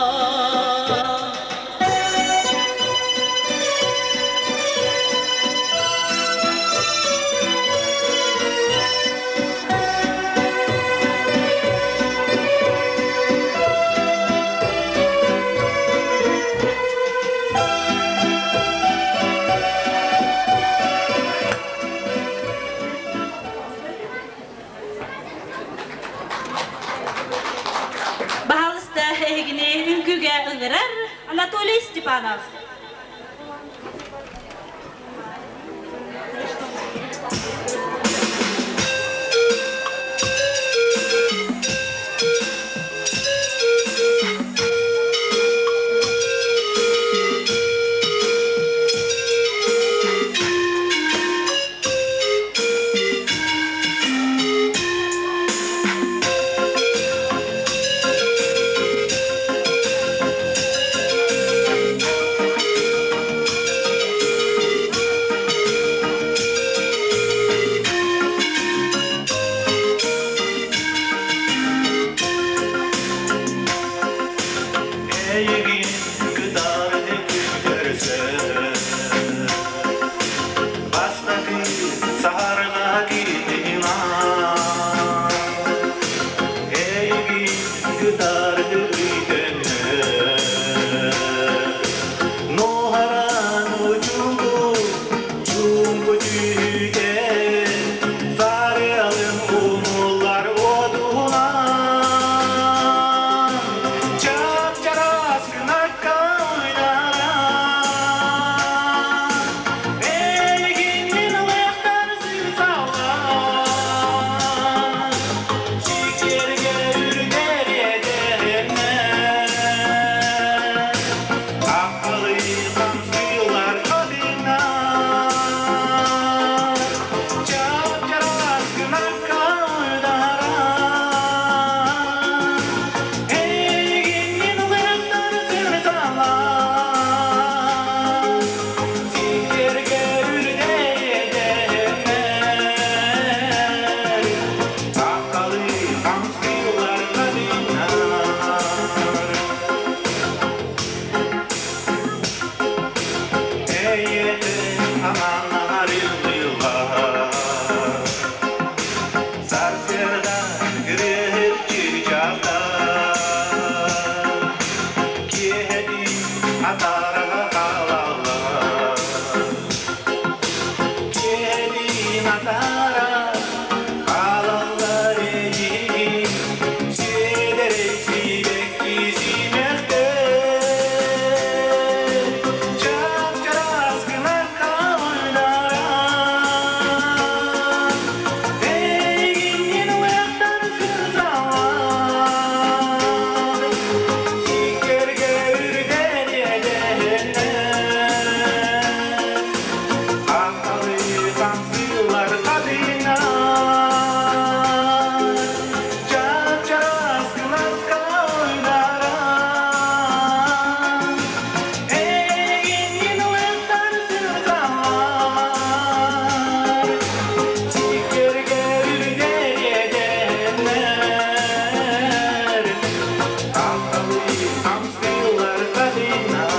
Bahalsta egini ünküge ıngırar Anatoly Stepanov. Hamanlar yıllar Sarsırdan girip çıkacaklar Kedi atara kalallar Kedi atara kalallar eğim Sideresi beklizimekte Çapçaraz kınar kavunlara Egin uyandan sızlar Sikerge ürden yedenler Akalı sansılar kadınlar Çapçaraz kınar kavunlara Egin uyandan sızlar Sikerge ürden yedenler Akalı sansılar kadınlar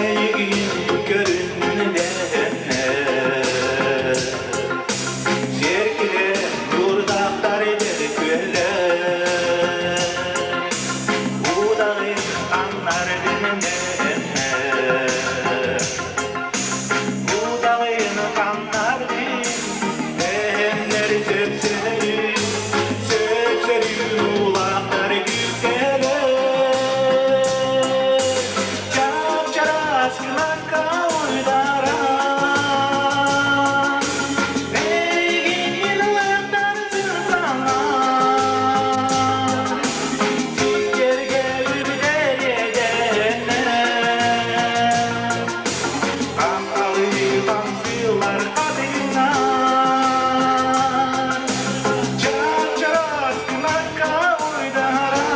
Eğin göründenler Serkiler yurdaklar eder köller Udağın kanlar dinlenler Udağın kanlar dinlenler Söpseri, söpseri ulaklar gülkeler Çapçaraz kınar kavunlara Egin uyandan sızlar Sikerge ürden yedenler Akalı sansılar kadınlar Çapçaraz kınar kavunlara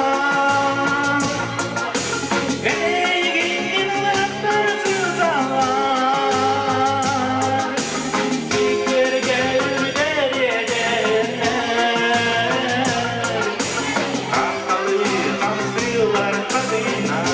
Egin uyandan sızlar Sikerge ürden yedenler Akalı sansılar kadınlar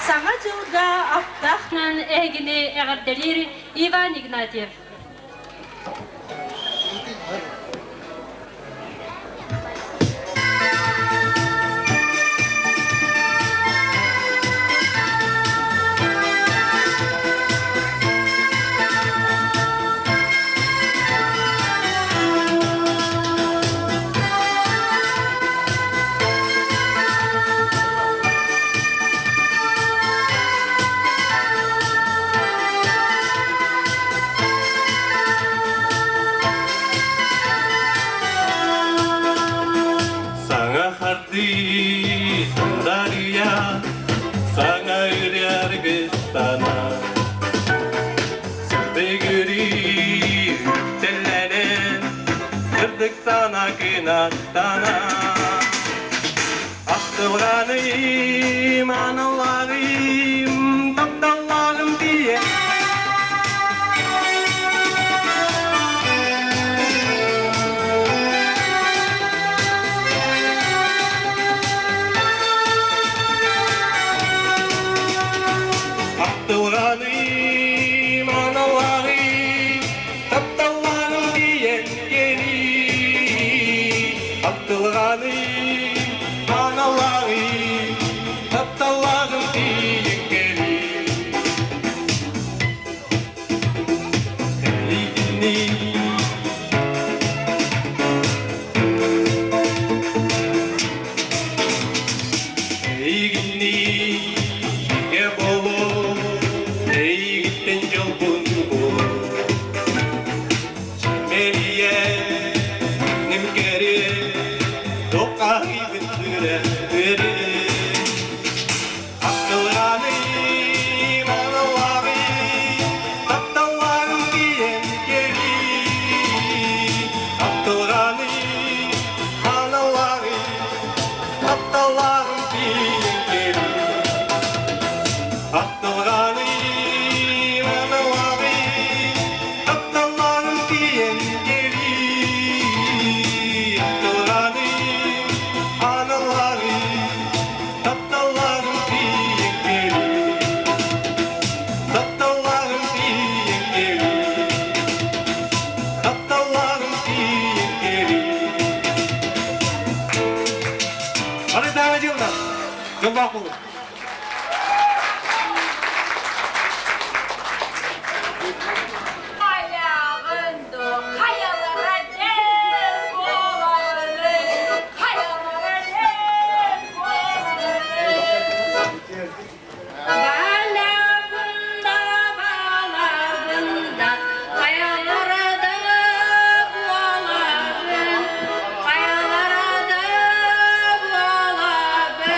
Саңа жылга аптахнан эгини эгерделир Иван Игнатьев. Sana hardi sandaria Sana yürüyer gestana Sevdegiri yükselenin Kırdık sana kınattana Aktıvranıyım, analarıyım Tapdallarım diye Aktıvranıyım, analarıyım Tapdallarım Eygini Eygini ye bolu Eygitten yolun bolu Meriye nimkeri Dokari bitire veri Akılani manavari Tattavan diyen geri Akılani manavari Tattavan diyen geri Akılani manavari Tattavan diyen geri Akılani manavari Tattavan diyen geri Tattavan diyen geri Tattavan diyen geri Hadi devam ediyorum da. Çok bakma. Ayağında kayalara dem olanı, kayalara dem olanı. Balabında, balabında, kayalara dem olanı, kayalara dem olanı.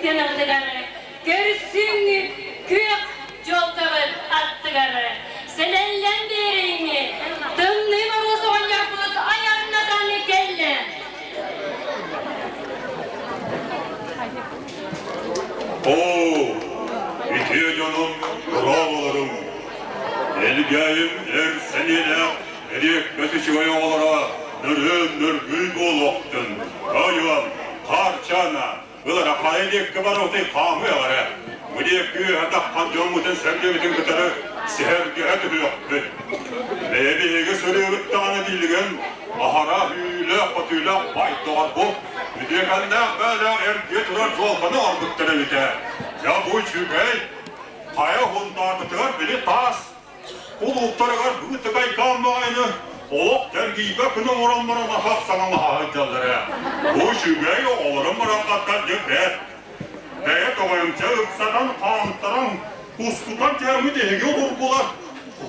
sen aldıgarı. Görsün kök joldalar attıgarı. Selellen dereyni. Dımnı marosu oynarpıt ayarnadan kelle. Oo, itiye canım, bravolarım. Elgayim senine, edik kötü çıkaya olara, nürgül buluktun. Ayvan, parçana, ılara kayedik kıbar otay kamı yara. Müdek kü hatta kancamıdın sevgimidin kıtarı, seherge hadi büyüktün. Bebeğe söylüyorduk tane bilgen, ahara hüyle patıyla baydılar bu. Müdek anne böyle erge turar yolkanı aldıkları bite. Ya bu çübey, kaya hundardılar beni tas. Uluqtaragar büyütügay kalmayını, oluk dergiyle kının oranlarına hak sananı hajjalları. Bu çübey oğlum bırakattan cephet. Beyet oğayımca ıksatan kanıtların, uskutan termi dehege olur bular.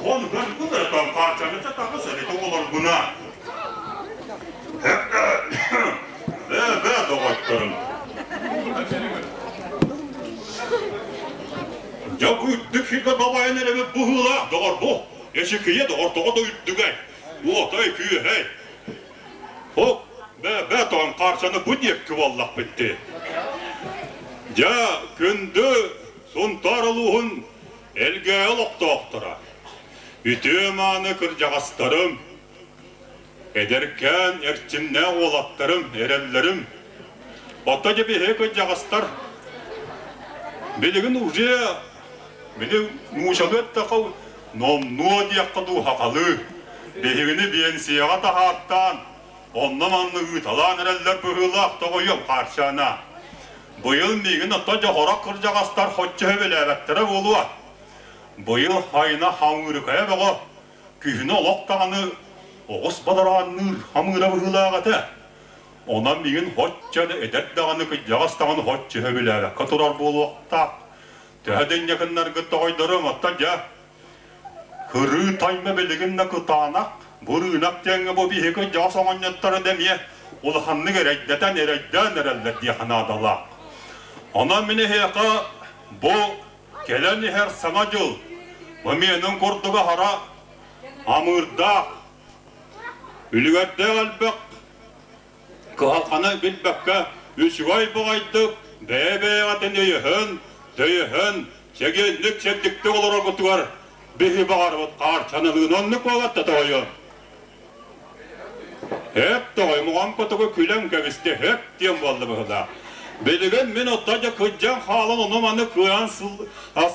Onu ben bunlardan parçanıca takı söyledi olur buna. Ve doğaçlarım. Ya bu üttük hilde babaya nereme bu hıla doğar bu. Eşikiye de ortağa da üttüge. Bu otay küyü hey. Hop be doğan karşını bu diyek küvallah bitti. Ya kündü suntarılıhın elgeye loktoqtıra. Ütüm anı kırcağıstarım. Ederken erçimne olatlarım, erellerim. Ota gibi he kırcağıstar. Beligin uğraya beni nuşamet takav nomnuğa diyakkadı hakalı. Behigini biyensiyağa tahattan. Ondan anlı ıtalan ereller bıhılak tağıyım karşana. Bu yıl migin ataca horak kırcağıstar hoççığı belebettere buluğa. Bu yıl hayna hamırıkaya bağa. Kühüne olaqtağını oğuz badaranır hamıra bıhılağatı. Ondan migin hoççığı ederdağını kırcağıstarını hoççığı belebettere turar buluğta. Təhədен yakınlar gıtta oydarım ataca. Hırı tayma beliginle kıtağınak. Burınak denge bu bir heki jağsan oynatları demeye. Ulahanlı ereydeten ereller diye hanadala. Ona mini heka bu gelen her sana jıl. Mamiyenin kurduga hara amırda. Ülügette galbek. Kıhalkanı bilbekke. Üçgay buğaydık. Beye aten Töyhön, çegenlik çektikte olarak otuvar. Bihi bağırvat karçanılığın onluk oğatta toyun. Hep toy, muğam kotuğu külem keviste hep diyem vallı bıhıda. Beligen min ottaca kıccan halın onu manı kıyan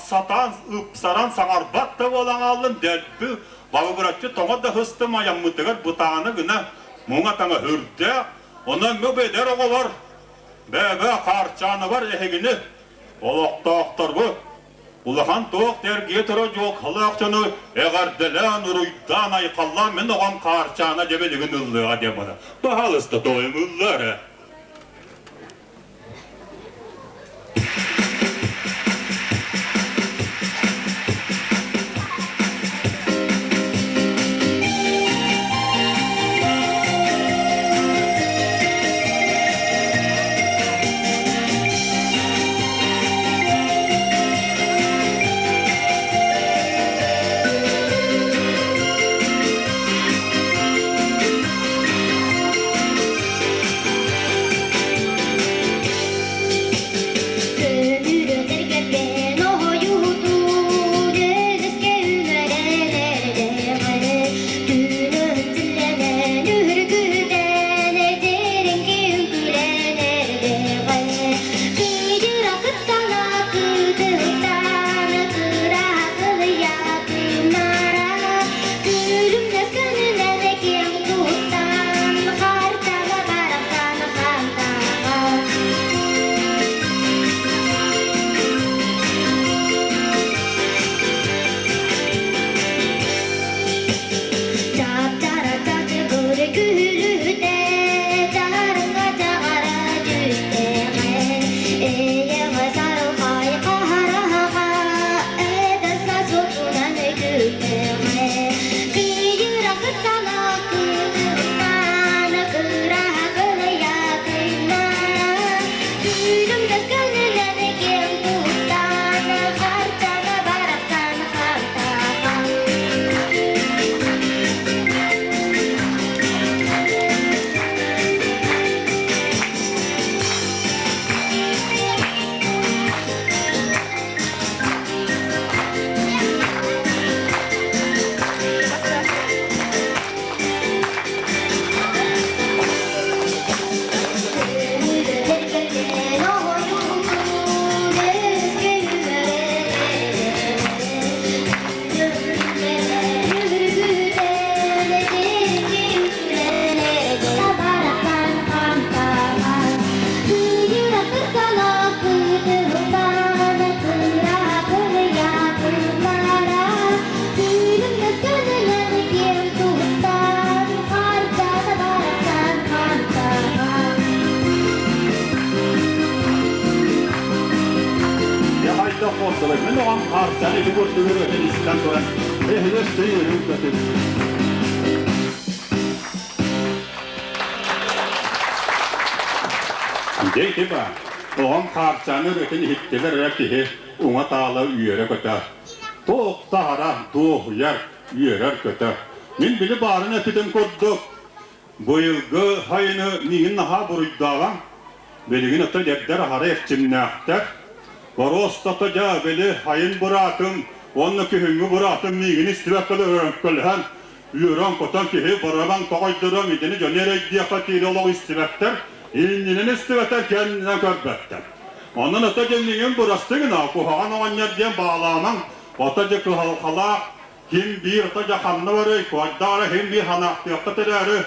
satan, ıpsaran sanar batta olan alın delpi. Bağı bırakçı toğa da hıstım ayam mıtıgar bıtağını gına. Muğa tana hürde, ona mübeder oğu var. Bebe karçanı var ehegini. Olaqtaqtar bu. Ulahan toq dergiye tura yok halaqçını eğerdelen uruydan ayqallan men oğan karçana debeligin ıllığa demana. Bahalısta toyum ılları. Gülüm de gönüle olsalar, ben o an harcan edi kurtulur öten istan soran. Ehles seyirüm kötü. Deydi ba, o an harcanı öten hitteler rakihi, ona tağla üyere kötü. Toğ sahara, doğ yer, üyerer kötü. Min bili barın ötüdüm kurduk. Bu yılgı hayını nihin naha buruydağam. Beligin öte derder hara efçimnähter. Varostata beli hayın buratım, onu kühüngü buratım nihin istivakkalı öğrenkölhen. Yürön kotan kihi baraban toğaydıram idini jönere idiyakatili olağı istivakter. İnninin istivater kendine körbettem. Onun öte nihin burastığına kuhağın oğanyar diyen bağlaman. Otaca kıhalkala kim bir otaca hanna varı, kuaddara hem bir hanahtiyakta terörü.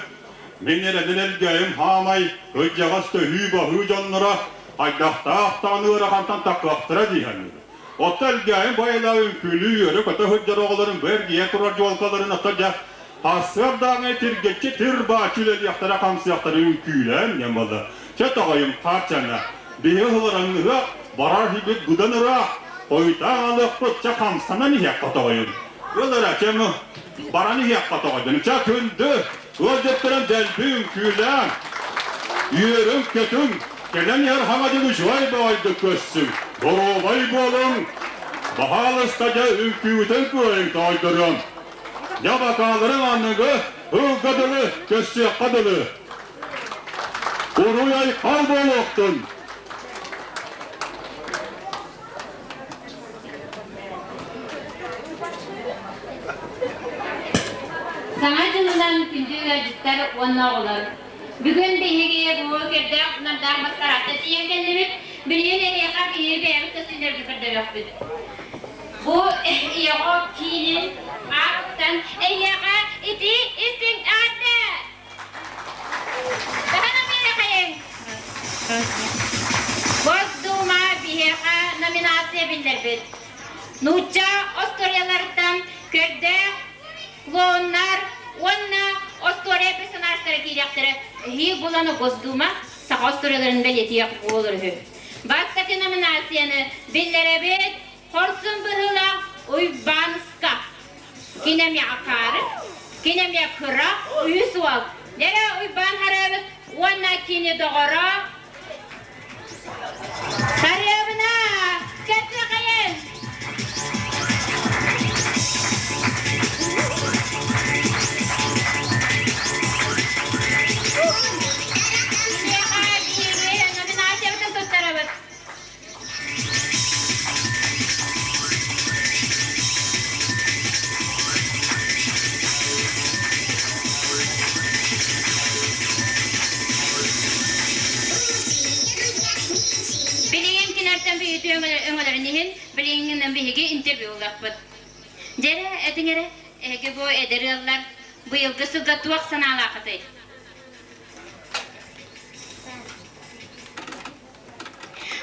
Minneredin elgeyim hamay, hıccağızda hüba canlıra, haydahta ahtanı ırakantan takkaktıra diyendir. Otta elgeyim bayla ünkülü yörü, kata hıccar oğulların vergiye kurar yolkaların otaca, hasır dağına tirgetçi tırbağçül yaktara kamsı yaktara ünkülen yamalı. Çatağayım parçana, bihi hıvıranlığa, barar gibi gıdanıra, oytan alıp tutça kamsana nihyak katağayım. Yıllara çemü, bara nihyak katağayım, çakündü. Özettiren delbim külen, yürüm kötüm, gelen yer hamadını şvay bağıydı kössüm, dorobay bolum, bahalıstaca ünküyüten köyün taydırım. Ya bakalırım anlığı, hı kadılı, kössü kadılı. Uruyay kalboluktun. Sana cılından kündü öğretler onlar olur. Bugün behiye bu kerde bundan maskaratta diyen kendimi biliyor ne yakar iyi bir evde sinir bir de yok bir. Bu yağı kinin aktan yağı iti istin adı. Daha ne yapayım? Bozduma biheqa nominasiya bildirdi. Nuça Avustralyalardan körde klonlar, onna Avustralya personajları kiyaktırı. Hi bulanı Bozduma sağ Avustralyaların belirti yapıp olur hü. Bastaki nominasiyanı bildirebit, horsun bıhıla uybanıska. Kinem ya akarı, kinem ya kıra, uyu sual. Nere uyban harabız, onna kini doğru. Sarıyabına, kötü kayın. Öngelerin bilingen bihigi interview olakpıt. Jere etingere bu ederiyorlar bu yılda suda tuak sana alakatı.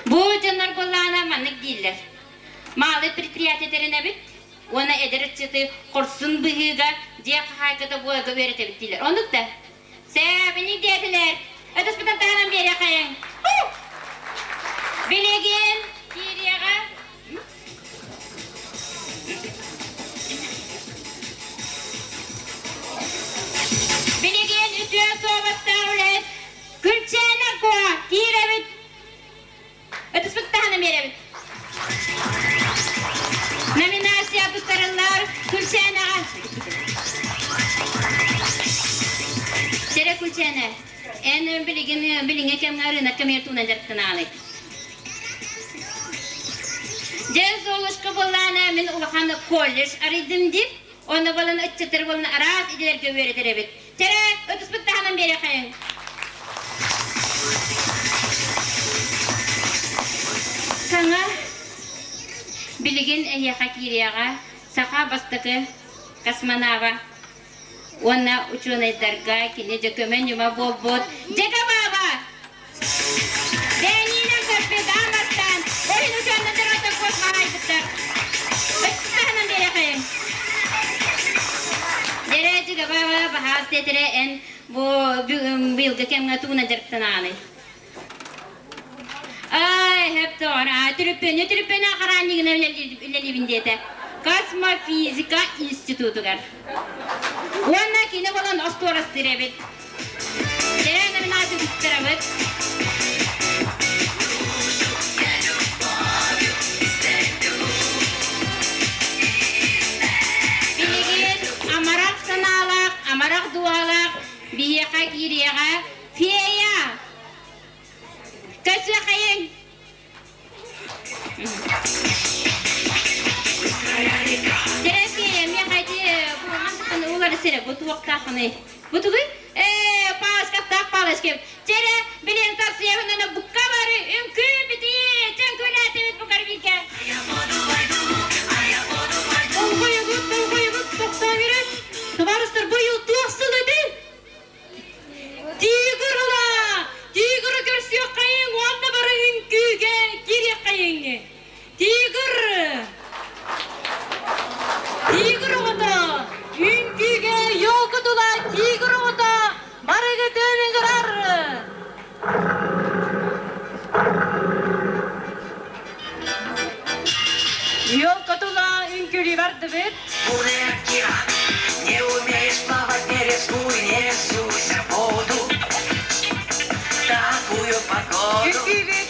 Bu canlar bollana manık değiller. Malı предприятиелерine bit ona ederitçisi korsun bihiga diye haykata bu aga öğretebit değiller. Onluk da sebini dediler. Ötüs bitan tahanam bir yakayın. Biligin kiriyaga Biligin ütüye soğubatta ulet Gülçene koğa kirevit Ötüs bitanım yerevit Nominasiya tutarırlar Gülçene Sere Gülçene En biligin kemgarına kemertuğuna jattına alayım Jez oluşku bollana min ulahan kollej aridim dip onu bolan açtır bolan aras idiler göbere derebit. Tere ötüs bittahanam beri kayın. Sana biligin ehya kiriyaga saka bastakı kasmanava ona uçuna derga kini jekemen yuma bobot jega baba. Denina kapı damastan ohin uçana derata kos mahay bitter. Bittahanam beri kayın. Jere jega baba bahas tetere en bu bilge kemna tuna jertana alay. Ay hep doğru Түріппен ақараннигін үлелебіндеді. Космофизика институтығар. Онна кені болан осторос диребет. Дәрәні мінасы күттірабыт. Билеген амарақ саналақ, амарақ дуалақ, бияқа киреға, фея. Көсі қайын. Терәскея, мен қайды бұғандықтың олары сәрі, бұты оқтақыны. Бұты ғой? Палашқаттақ палашкеп. Терә, білен сақсыяғынына бұққа бары, үмкü біті, чән көләті бет бұқар бейке. Толғайығыт, тоқтан керек. Тыварыстар бұйыл туақсыл еді. Тигір ұла, тигір көрсе қайын, оғанда бары үмкüге керек қайынғы. Тигір оғыта, үмкüге йолқытыла, тигір оғыта, барығы дөніңгір ары. Йолқытыла үмкүлі барды бет. Не умеешь плавать, не рискуй, не суйся в воду. Такую погоду. Үмкüге